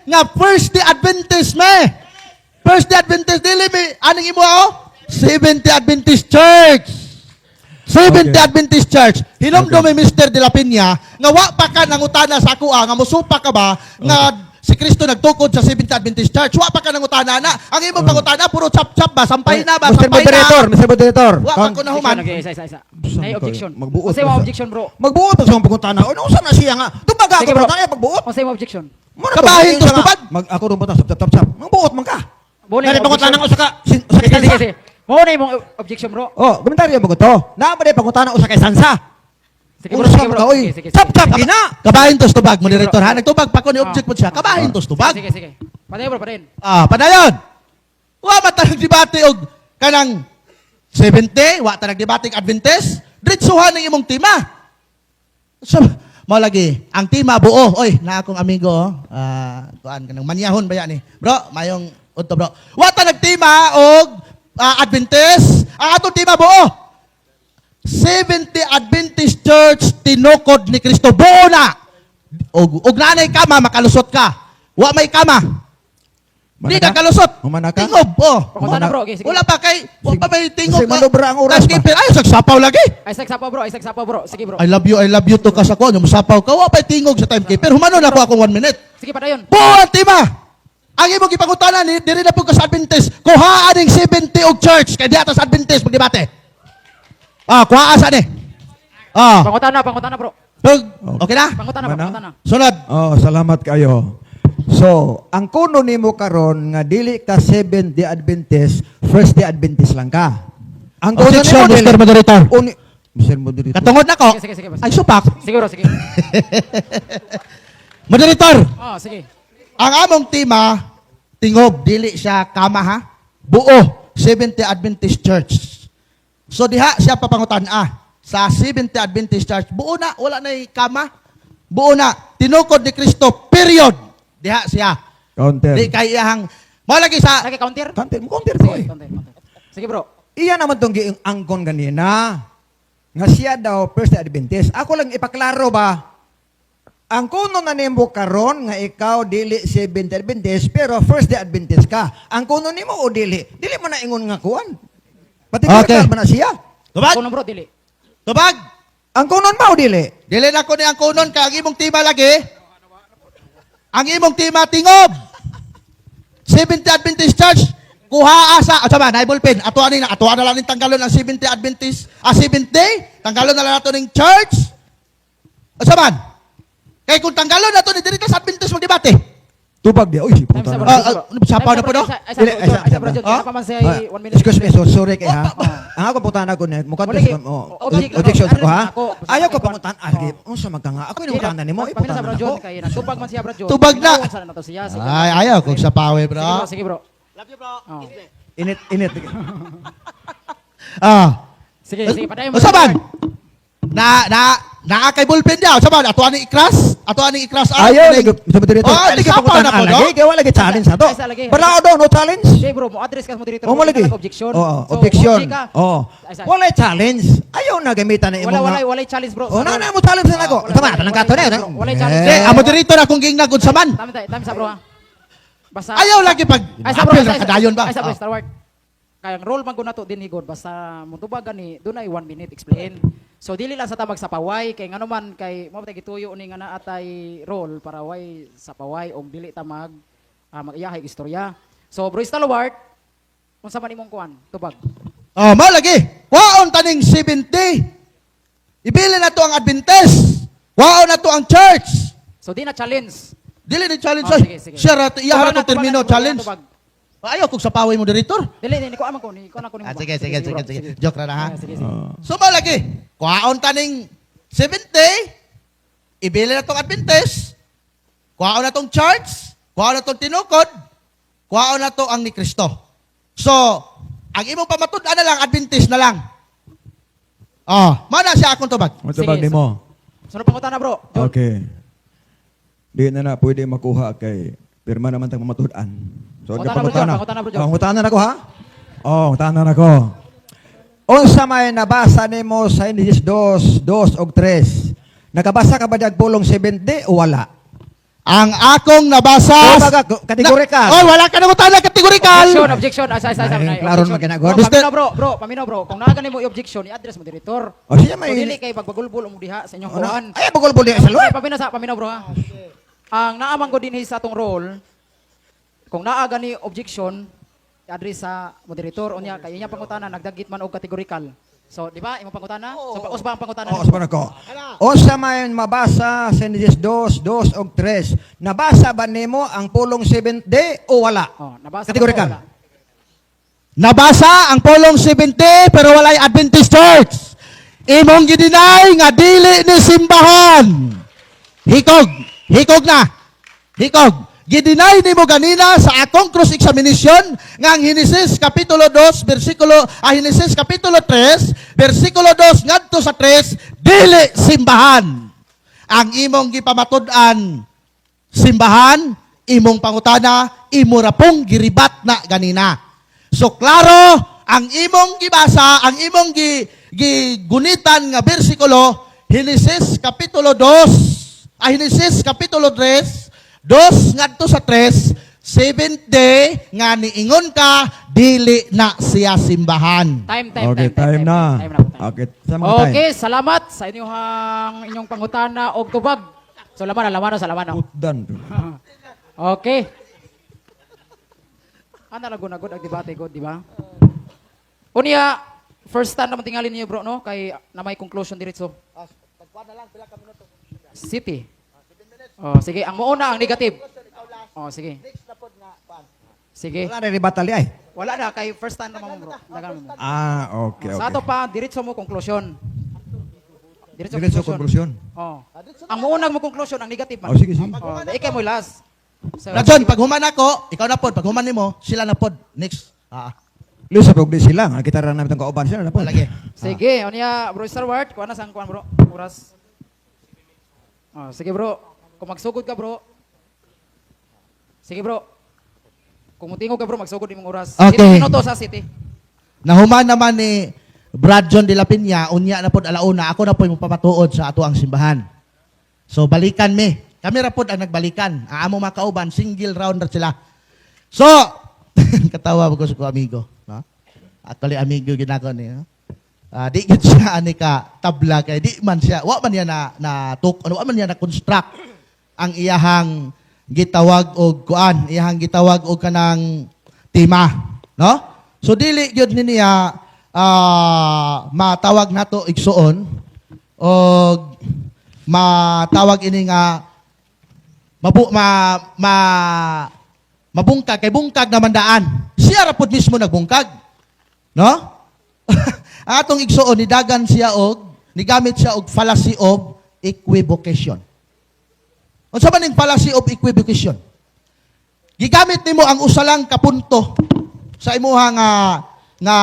S3: nga first day Adventist me. First day Adventist dili mi aning imo Seventh-day Adventist Church. Seventh-day
S1: Okay.
S3: Adventist Church. Hinumdum mi Mr. De La Peña nga wa pa ka nangutana sa ako nga mosupa ka ba nga si Kristo nagtukod sa Seventh-day Adventist Church. Wa pa ka nangutana na. Ang imong pangutana puro chap-chap ba, sampay na ba,
S1: Mr.
S3: sampay
S1: Moderator,
S3: na.
S1: Mr. Moderator.
S3: Wa pa ko nahuman.
S2: Okay, isa. Nay objection.
S1: Magbuot
S2: Unsay
S1: na
S2: mo
S1: sa-
S2: objection bro?
S1: Magbuot sa akong pangutana. O, unsa na siya nga? Tubaga
S2: Sige,
S1: ako
S2: bro.
S1: na pagbuot.
S2: Unsay mo objection?
S1: Muna
S3: Kabahin
S1: to,
S3: tos tubad.
S1: Ako rin ba sap. Magbuot man ka.
S2: Bone
S1: Kaya
S2: mo
S1: pangutana
S2: objection.
S1: ko sa ka. Sa
S2: Sige,
S1: kay
S2: sige. Mo na imong objection bro.
S1: Oh, komentaryo mo ko to. Naa ba di pangutana ko sa kay Sansa?
S2: Sige bro,
S1: Unsa
S2: sige
S1: man
S2: bro.
S1: ka, oy?
S2: Sige.
S1: Chap gina.
S3: Kabahin tos tubag, moderator
S2: bro.
S3: ha. Nagtubag pa ko ni object mo siya. Kabahin tos tubag.
S2: Sige. Padayon bro, padayon.
S3: Padayon. Wa ba ta nagdebate og kanang 70, wa ta nagdebate og Adventist. Diretsuhan ning imong tema. So, mao lagi, ang tema buo. Oy, na akong amigo, kuan kanang manyahon ba yan Bro, mayong udto bro. Wa ta nagtema og Adventist. Ang atong tema buo. 70 Adventist Church tinukod ni Kristo buo na. Og nanay kama makalusot ka. Wa may kama. Di ka kalusot.
S1: Humana ka?
S3: Tingob.
S2: Pangutana bro, okay, sige.
S3: Wala pa kay, wala pa may tingob.
S1: Kasi manubra ang oras ba?
S3: Ay, sagsapaw lagi.
S2: Ay sagsapaw bro. Sige bro.
S3: I love you to ka sa ko. Yung sapaw ka, wala pa tingog sa timekeeper. Humanon ako akong 1 minute.
S2: Sige padayon.
S3: Buo ang tema. Ang imong ipangutanan ni diri na po ka sa Adventist. Kuhaan ning 70 og church kay di atas Adventist magdebate. Kuhaan sa ni.
S2: Pangutana bro.
S3: Okay na?
S2: Pangutana.
S3: Sunod.
S1: Oh, salamat kayo. So, ang kuno nimo karon nga dili ka 7 day Adventist, first day Adventist lang ka. Ang kuno
S3: Objection,
S1: nimo,
S3: Mr. Moderator.
S1: Mr. Moderator.
S3: Katungod na ko.
S2: Sige.
S3: Ay, supak.
S2: Sige bro, sige.
S3: Moderator.
S2: Sige.
S3: Ang among tema, tingob, dili siya kama ha. Buo, 70 Adventist Church. So diha siya papangutan sa 70 Adventist Church. Buo na, wala na kama. Buo na, tinukod ni Kristo, period. Diha siya.
S1: Counter.
S3: Di kay iyahang, malagi sa,
S2: Sige counter.
S1: Counter mo, counter ko
S2: Sige,
S1: eh.
S2: counter. Sige bro.
S1: Iyan naman itong giangkon ganina. Nga siya daw first day Adventist. Ako lang ipaklaro ba, ang kuno na nimo karon nga ikaw dili Seventh Day Adventist pero First Day Adventist ka. Ang kuno nimo o dili? Dili mo na ingon nga kuan. Pati
S3: Okay.
S1: man na siya.
S3: Tubag?
S2: Kuno bro, dili.
S3: Tubag?
S1: Ang kunon ba o dili?
S3: Dili na ko ni ang kunon kay ang imong tima lagi. Ang imong tima tingob. Seventh Day Adventist Church kuha asa at sama naibol pin atuan na lang ning tanggalon ang Seventh Day Adventist Seventh Day tanggalon na lang nato ning church. At sama kay kung tanggalon nato ni diri sa Adventist magdebate.
S1: Tubag di. Uy,
S2: Time
S1: puta
S2: sa
S1: na.
S2: bro.
S3: Sapaw na po no.
S1: Dili,
S2: Ay sa bro, John.
S3: Ah?
S2: Ano pa man siya
S1: Ah,
S2: 1 minute.
S1: excuse me, so sorry kay ha. Ang ako putan ako ni mukan
S2: Wala,
S1: objection
S2: ano,
S1: ko ha.
S2: ako,
S1: Ayaw ko pangutan. Sige, unsa magkanga? Ako ni mutan nimo,
S2: Pamina
S1: iputan
S2: sa bro
S1: na
S2: John
S1: ako.
S2: kay nagtubag man siya bro John.
S3: Tubag na.
S2: Ginawan sana nato siya. Sige,
S3: Ay ayaw kog sa pawe
S2: Sige bro,
S3: bro.
S2: sige bro. Oh.
S1: Init.
S2: Sige, sige, padayon mo.
S3: Usaban. Na kay bullpen dia. Usaban atuan ni ikras.
S1: Ayaw lagi sa dito.
S3: Oh,
S1: Lagi
S3: di ka
S1: pangutan
S3: pa na po,
S1: lagi. Kaya wala lagi challenge ato.
S2: Isa lagi.
S1: Wala daw no challenge.
S2: Sige bro, mo address ka mo dito.
S1: O mo lagi.
S2: Objection.
S1: Oo,
S2: So,
S1: objection.
S2: OG ka.
S1: Oo.
S2: Ay, sa-
S1: Wala challenge. Ayaw na gamitan na imong.
S2: Wala challenge bro.
S1: Oh, na mo challenge na ako. Tama, tanang kato na.
S2: Wala challenge.
S3: Eh, amo dito na kung gingnag unsaman.
S2: Tama sa bro ha. Basta
S3: Ayaw lagi pag
S2: Ay sa bro,
S3: apel na kadayon ba?
S2: Ay sa bro, Star Wars. Kaya ang role man ko nato din higod basta mutubag gani dunay 1 minute explain. So dili lang sa tabag sa paway kay ngano man kay mo tay gituyo ni nga naa atay role para way sa paway og dili ta mag-iyahay istorya. So bro Stalwart, unsa man imong kuan? Tubag.
S3: Oh, mao lagi. Waon taning 70. Ibili na to ang Adventist. Waon na to ang church.
S2: So di na challenge.
S3: Dili ni challenge
S2: Oh,
S3: ay.
S2: sige, sige.
S3: Siya ra iya ra
S2: Tubag
S3: to termino
S2: tubag
S3: challenge.
S2: tubag.
S3: Ayaw kog sa paway mo director.
S2: Dili ni ko aman ko ni ko na ko ni.
S3: Sige. Joke ra na ha.
S2: Sige.
S3: So mao lagi. Kuhaon taning 70. Ibili na tong Adventist. Kuhaon na tong church. Kuhaon na tong tinukod. Kuhaon na to ang ni Kristo. So, ang imong pamatud-an na lang Adventist na lang. Oh, mana siya akong tubag.
S1: Mo tubag
S2: Sige,
S1: nimo.
S2: Sunod pangutan na bro. John.
S1: Okay. Di na pwede makuha kay pirma naman tang mamatudan. So,
S2: Pangutan na, bro, John.
S1: Pangutanan ako ha? Oh, tanan ako. Unsa may nabasa nimo sa Genesis 2 og 3? Nakabasa ka ba diag pulong 70 o wala?
S3: Ang akong nabasa...
S1: Kategorikal.
S3: Oh, wala ka na na kategorikal.
S2: Objection. Ay,
S1: Ay, klaro naman kinagod.
S2: Paminaw bro. Kung naga nimo i-objection, i-address mo director.
S1: O siya
S2: So
S1: may...
S2: dili kay pagbagulbul mo diha sa inyong kuan.
S1: Ay, bugol-bugol sa loob.
S2: Paminaw bro ha. Ang naamang ko din sa atong role, kung naa gani objection, i-address sa moderator unya kay inya pangutana nagdagit man og kategorikal. So, di ba? Imong pangutana? So, usba ang pangutana.
S1: Oo, saban ako. Unsa may mabasa sa Genesis 2 og 3? Nabasa ba nimo ang pulong 70 o wala?
S2: Oh, nabasa
S1: Kategorikal.
S2: ba?
S3: Nabasa ang pulong 70 pero walay Adventist Church. Imong gidinay nga dili ni simbahan. Hikog na. Gidinay nimo ganina sa akong cross examination nga ang Genesis kapitulo 2 Genesis kapitulo 3 bersikulo 2 ngadto sa 3 dili simbahan. Ang imong gipamatud-an simbahan, imong pangutana, imo ra pong giribat na ganina. So klaro ang imong gibasa, ang imong gigunitan nga bersikulo Genesis kapitulo 2 Genesis kapitulo 3 2 ngadto sa 3, 7th day nga niingon ka dili na siya simbahan.
S2: Time
S1: Okay, time na.
S2: Time.
S1: Okay, sa mga time.
S2: Okay, salamat sa inyong pangutana og tubag. So laman na.
S1: Putdan.
S2: Okay. Ana lagun-agud ang debate god, di ba? Unya, first time naman tingalin niyo bro, no? Kay na may conclusion diretso. City. Oh, sige, ang muuna ang negative. Oh, sige. Sige.
S1: Wala na ribatali ay.
S2: Wala na kay first time naman mo bro. Dagan mo.
S1: Okay.
S2: Sa ato pa diretso mo conclusion.
S1: Diretso conclusion.
S2: Oh. Ang muunang mo conclusion ang negative man.
S1: Oh, sige.
S2: Oh, ikay mo last. So,
S3: Rajon, pag human ako, ikaw na pod. Pag human nimo, sila na pod. Next.
S1: Lusa pag di sila, kita ra namin tong kauban sila na po.
S3: Lagi.
S2: Sige, unya bro Star Wars, kuha na sang kuan bro. Oras. Oh, sige bro. Kung magsugod ka bro. Sige bro. Kung mutingog ka bro, magsugod imong oras.
S3: Okay.
S2: 10 minuto sa city.
S3: Nahuman naman ni Brad John de la Piña, unya na pod alauna, ako na po yung papatuod sa ato ang simbahan. So balikan mi. Kami ra pod ang nagbalikan. Ang amo mga kauban, single round na sila. So, katawa ko sa ko amigo, no? Actually amigo ginako ni, no? Di gid siya ani ka tabla kay di man siya, wa man niya wa man niya na construct ang iyahang gitawag og kuan, iyahang gitawag og kanang tema, no? So dili gyud ni niya matawag nato igsuon og matawag ini nga mabungkag kay bungkag naman daan. Siya ra pud mismo nagbungkag. No? Ang atong igsuon nidagan siya og nigamit siya og fallacy of equivocation. Unsa man ning fallacy of equivocation? Gigamit nimo ang usa lang ka punto sa imuhang nga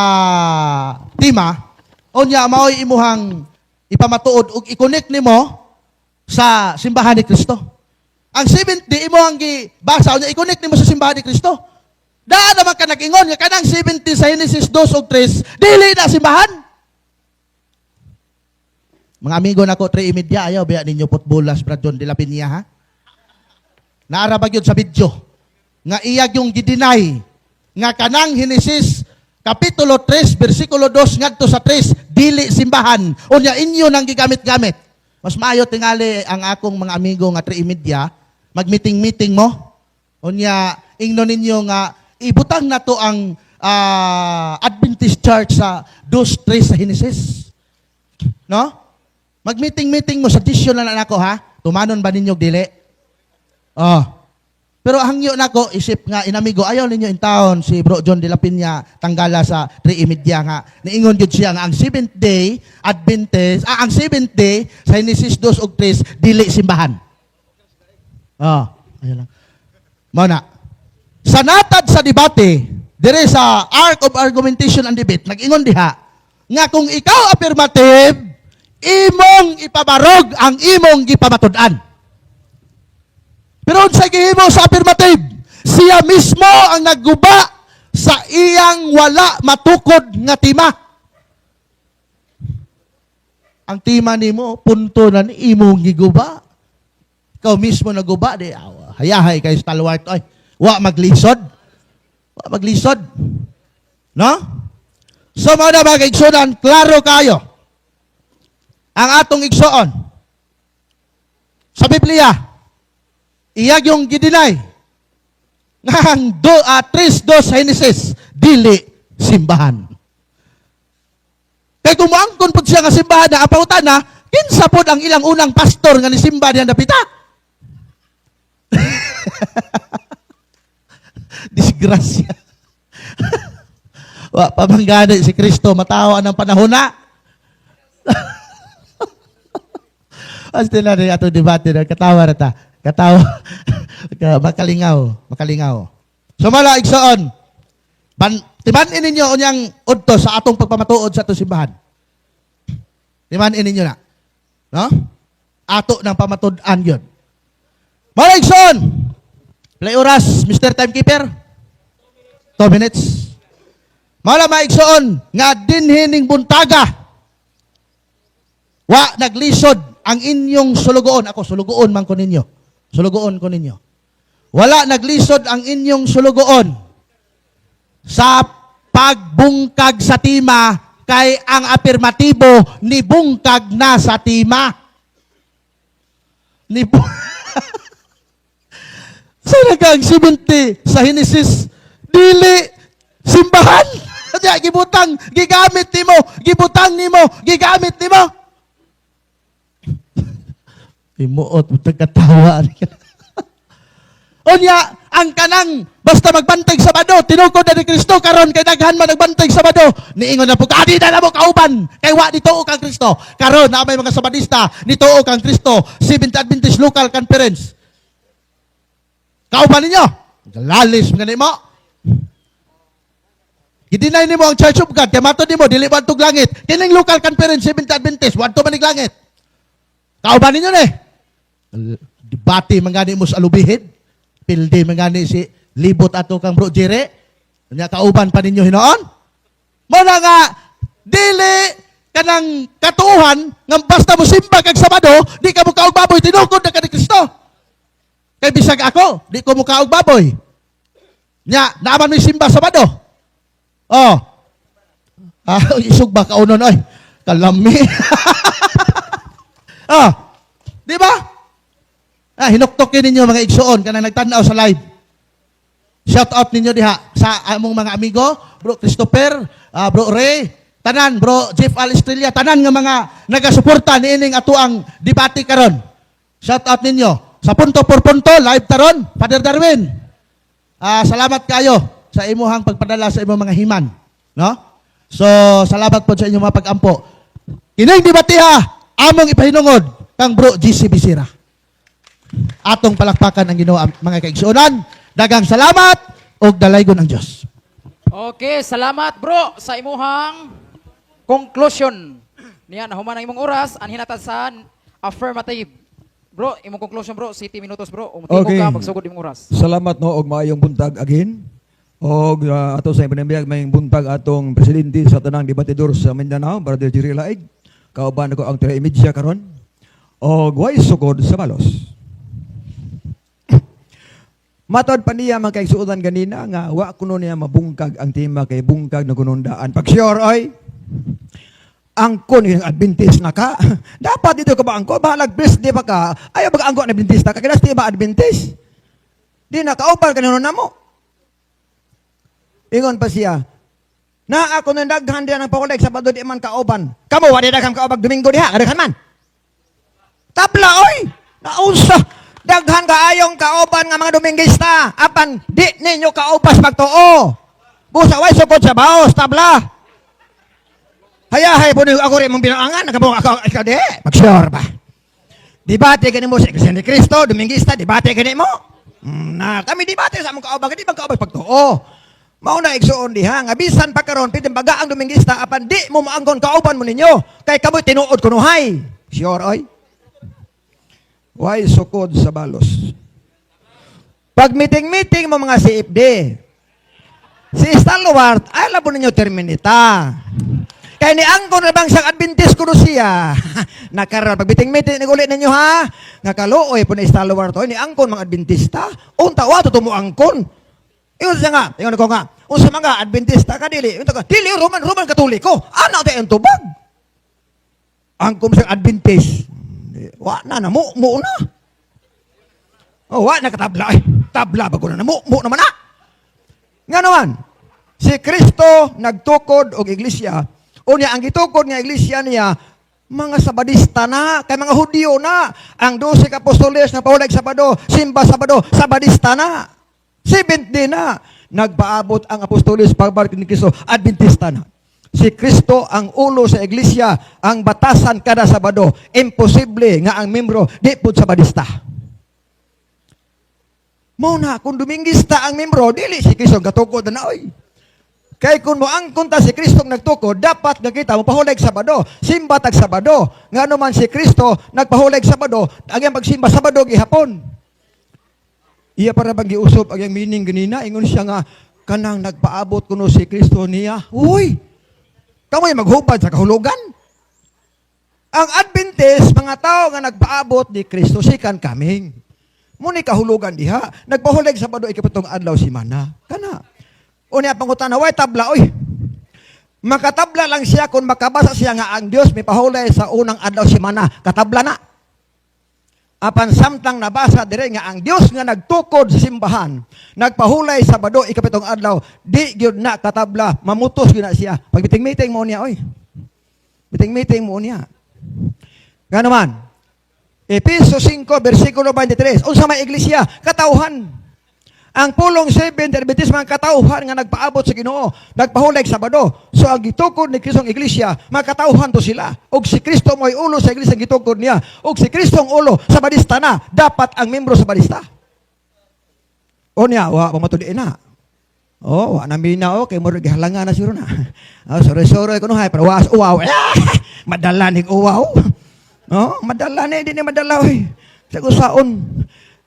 S3: tema, unya mao'y imuhang ipamatuod ug i-connect nimo sa simbahan ni Kristo. Ang 70 imo ang gibasa unya i-connect nimo sa simbahan ni Kristo. Daan naman ka nag-ingon nga kanang 70 sa Genesis 2 ug 3 dili na simbahan. Mga amigo nako 3:30 ayaw biya ninyo putbolas Brad John de la Piña ha. Naara ba gyud sa video nga iyag yung gidinay nga kanang Genesis kapitulo 3 bersikulo 2 ngadto sa 3 dili simbahan unya inyo nang gigamit-gamit. Mas maayo tingali ang akong mga amigo nga 3:30 mag-meeting mo. Unya ingnon ninyo nga ibutang nato ang Adventist Church sa 2:3 sa Genesis. No? Mag-meeting mo suggestion na nako ha. Tumanon ba ninyo dili? Oh. Pero hangyo nako isip nga inamigo ayaw ninyo in town si Bro John de la Piña tanggala sa 3:30 nga. Niingon gyud siya nga ang 7th day Adventist, ang 7th day sa Genesis 2 ug 3 dili simbahan. Oh, ayo lang. Mao na. Sa natad sa debate, dire sa arc of argumentation and debate, nag-ingon diha nga kung ikaw affirmative, imong ipabarog ang imong gipamatud-an. Pero sa gihimo sa affirmative, siya mismo ang nagguba sa iyang wala matukod nga tema. Ang tema nimo punto na ni imong giguba. Ikaw mismo naguba di hayahay kay stalwart oy. Wa maglisod. Wa maglisod. No? So mga mga igsunan, klaro kayo. Ang atong igsuon sa Biblia, iyag yung gidinay ngang 3:2 sa Genesis, dili simbahan. Kaya kumuangkon po siya nga simbahan na apautan na, kinsa po ang ilang unang pastor nga ni simba niya napita? Disgrasya. Wa pamanggani si Kristo matawa ng panahon na. Asti na rin ato debate na katawa na ta. Katawa. Makalingaw. So mala igsoon. Timanin ninyo unyang udto sa atong pagpamatuod sa atong simbahan. Timanin ninyo na. No? Ato ng pamatud-an yun. Mala igsoon. Play oras, Mr. Timekeeper. 2 minutes. Mala maigsoon nga dinhining buntaga. Wa naglisod ang inyong sulugoon. Ako sulugoon man ko ninyo. Sulugoon ko ninyo. Wala naglisod ang inyong sulugoon sa pagbungkag sa tima kay ang afirmatibo ni bungkag na sa tima. Ni sa nagang 70 sa Genesis dili simbahan. Kaya gibutang gigamit nimo, gibutang nimo, gigamit nimo. Imuot tagkatawa. Unya ang kanang basta magbantay Sabado tinukod na ni Kristo karon kay daghan man nagbantay Sabado niingon na po adi na mo kauban kay wa dituo kang Kristo karon na may mga Sabadista nituo kang Kristo Seventh Adventist Local Conference kauban ninyo lalis ngani mo gidinay nimo ang Church of God kay matod nimo dili ba tug langit kining Local Conference Seventh Adventist wadto manig langit kauban ninyo ni debate mangani mo sa alubihid pilde mangani si libot ato kang Bro Jere nya kauban pa ninyo hinoon mo na nga dili kanang katuuhan nga basta mo simba kag Sabado, di ka mo kaog baboy tinukod na ka ni Kristo. Kay bisag ako, di ko mo kaog baboy. Nya, naaman mo yung simba Sabado. Oh. Isog ba kaunon oy? Kalami. Di ba? Hinuktokin ninyo mga igsuon kanang nagtanaw sa live. Shout out ninyo diha sa among mga amigo, Bro Christopher, Bro Ray, tanan, Bro Jeff Alistrilla, tanan nga mga nagasuporta niining atuang debate karon. Shout out ninyo. Sa punto por punto, live taron, Father Darwin. Salamat kayo sa imuhang pagpadala sa imong mga himan. No? So, salamat po sa inyong mga pag-ampo. Kining debate ha, among ipahinungod kang Bro GC Bisira. Atong palakpakan ang Ginoo mga kaigsuonan. Dagang salamat o dalaygon ang Diyos.
S2: Okay, salamat bro sa imuhang conclusion. Niya nahuman ang imong oras ang hinatasan affirmative. Bro, imong conclusion bro, 7 minutos bro. Umutingog
S1: Okay.
S2: ka magsugod imong oras.
S1: Salamat no og maayong buntag again. Og ato sa pinambiag may buntag atong presidente sa tanang debatidor sa Mindanao, Brother Jerry Laig. Kauban ko ang telemedia karon. Og way sugod sa balos. Matod pa niya mga kaigsuotan ganina nga wa kuno niya mabungkag ang tema kay bungkag na kunundaan. Pag sure oy, angkon yung Adventist na ka. Dapat dito ka ba angkon? Bahalag bless di ba ka? Ayaw ba angkon Adventist na ka? Kinas di ba Adventist? Di na kaupal kanino na mo. Ingon pa siya, na ako nang daghan diyan ng pakulig Sabado di man kauban. Kamo wa di daghang kaubag Domingo diha, kadaghan man. Tabla oy. Nausa. Daghan kaayong kauban nga mga Domingista. Apan di ninyo kaupas magtuo. Busa way sukod sa baos tabla. Hayahay po niyo ako rin mong binaangan. Nagabong ako ikaw di. Mag-sure ba? Debate gani mo sa Iglesia ni Cristo, Domingista, debate gani mo. Na kami debate sa among kauban, di bang kauban pagtuo. Mao na igsuon diha nga bisan pa karon pwede baga ang Domingista apan di mo maanggon kauban mo ninyo. Kay kamoy tinuod kunuhay. Sure oy. Why sukod sa balos? Pag meeting-meeting mo mga CFD, si Stalwart, ay labo ninyo terminita. Kaya ni angkon na bang sa Adventist kuno siya. Nakaral, pag meeting-meeting, nagulit ninyo ha? Nakaluoy po na Stalwart, ni angkon mga Adventista, unta wa, tutumo angkon. Iyon siya nga, iyon ko nga, sa mga Adventista ka, dili Roman Katoliko, anak tayo ang tubag. Angkon sa Adventist, wa na mo na. Oh, wa na katabla. Ay, tabla ba ko na mo naman na. Nga naman, si Kristo nagtukod og iglesia. Unya ang gitukod nga iglesia niya mga Sabadista na, kay mga Hudyo na. Ang 12 apostoles na pahulag Sabado, simba Sabado, Sabadista na. 7th day na. Nagpaabot ang apostoles pagbalik ni Kristo, Adventista na. Si Kristo ang ulo sa iglesia, ang batasan kada Sabado. Imposible nga ang membro di pud Sabadista. Mao na kung Domingista ang membro, dili si Kristo gatukod na oy. Kay kung mo ang kunta si Kristo nagtukod, dapat nga kita mo pahulag Sabado, simba tag Sabado. Ngano man si Kristo nagpahulag Sabado, ang iyang pagsimba Sabado gihapon. Iya para bang giusop ang iyang meaning ganina, ingon siya nga kanang nagpaabot kuno si Kristo niya. Uy, kamoy maghubad sa kahulugan. Ang Adventist, mga tao nga nagpaabot ni Kristo, sikan kaming. Muni kahulugan diha, nagpahulag Sabado ikapitong adlaw si Mana. Kana. Unya pangutana, way tabla, oy. Makatabla lang siya kung makabasa siya nga ang Dios may pahulay sa unang adlaw si Mana. Katabla na. Apan samtang nabasa dire nga ang Dios nga nagtukod sa simbahan, nagpahulay Sabado ikapitong adlaw, di gyud na katabla, mamutos gyud na siya. Pag meeting mo niya, oy. Meeting mo niya. Nga naman, Efeso 5 versikulo 23. Unsa may iglesia? Katauhan. Ang pulong 7 Adventist mga katauhan nga nagpaabot sa Ginoo, nagpahulag Sabado. So ang gitukod ni Kristo ang iglesia, mga katauhan to sila. Og si Kristo mo'y ulo sa iglesia gitukod niya. Og si Kristo ang ulo sa Sabadista na, dapat ang membro sa Sabadista. O niya, wa pamatudiin na. Oh, wa na mina kay mo gihalangan na siguro na. Sorry kuno hay, pero was uwaw. Madala ning uwaw. Madala ni, di ni madala oy. Sa kusaon.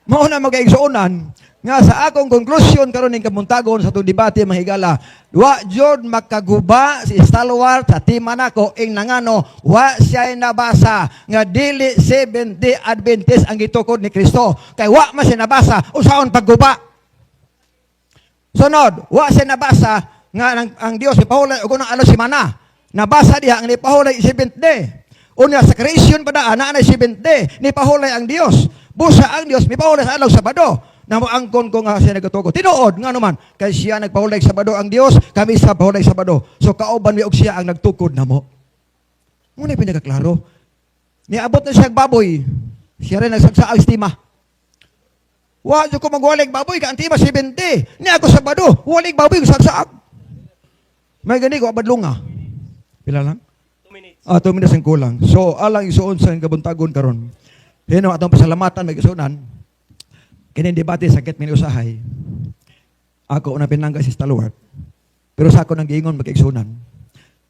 S1: Mao na magaigsuonan Nga sa akong konklusyon karon ning kamuntagon sa itong debate mga higala, wa jud makaguba si stalwart sa tima nako ing nangano wa siya nabasa nga dili Seventh-day Adventist ang gitukod ni Kristo. Kay wa man siya nabasa usaon pagguba. Sunod, wa siya nabasa nga ang Dios ipahulay og unang alok semana. Nabasa diha ang ipahulay seventh day. Unya sa creation pa na ana seventh day ni pahulay ang Dios. Busa ang Dios mipahulay sa adlaw Sabado. Namo angkon ko nga siya nagatugo. Tinuod nga naman kay siya nagpahulay Sabado ang Dios, kami sa pahulay Sabado. So kauban mi og siya ang nagtukod namo. Muna pinagaklaro. Niabot na siya ang baboy. Siya rin nagsagsa ang estima. Wa jud ko magwalig baboy ka antima 70. Ni ako Sabado, walig baboy ko sagsaag. May gani ko abadlunga. Pila lang?
S4: 2 minutes.
S1: 2 minutes ang kulang. So, alang isuon sa kabuntagon karon. Hino atong pasalamatan may isunan. Kini debate sakit min usahay. Ako una pinangga si Stalwart. Pero sa ako nang giingon magkaigsunan.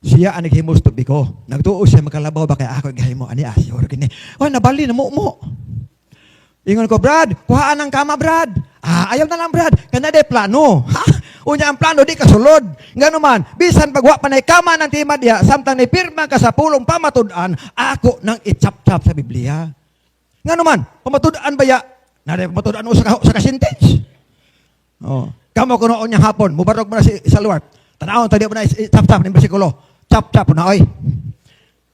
S1: Siya ang naghimos to biko. Nagtuo siya makalabaw ba kay ako gahimo ani asyor kini. Oy nabali na mo. Ingon ko, Brad, kuhaan ang kama, Brad. Ayaw na lang, Brad. Kana de plano. Ha? Unya ang plano di kasulod. Ngano man, bisan pagwa pa na kama ng tima diha, samtang ni pirma ka sa pulong pamatud-an, ako nang itchap-chap sa Biblia. Ngano man, pamatud-an ba ya? Nade pamatud-an mo sa ka-sentence. Oh, kamo kuno niya hapon, mubarog mo na si Stalwart. Tanawon tadi mo na itchap-chap ng bersikulo. Chap-chap na oy.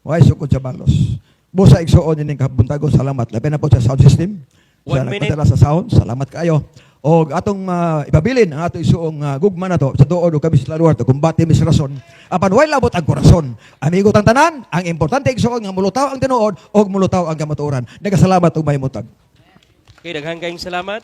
S1: Way sukod sa balos. Busa igsuon ining kabuntagon, salamat. Labi na po sa sound system.
S4: 1 minute.
S1: Nagpadala sa sound, salamat kayo. O atong ibabilin ang ato isuong gugma na to sa tuod o kami sa Stalwart o kumbati mis rason. Apan way labot ang korason. Amigo tang tanan, ang importante igsuon nga mulutaw ang tinuod o mulutaw ang kamatuoran. Nagasalamat og may mutag.
S4: Okay, daghang kayong salamat.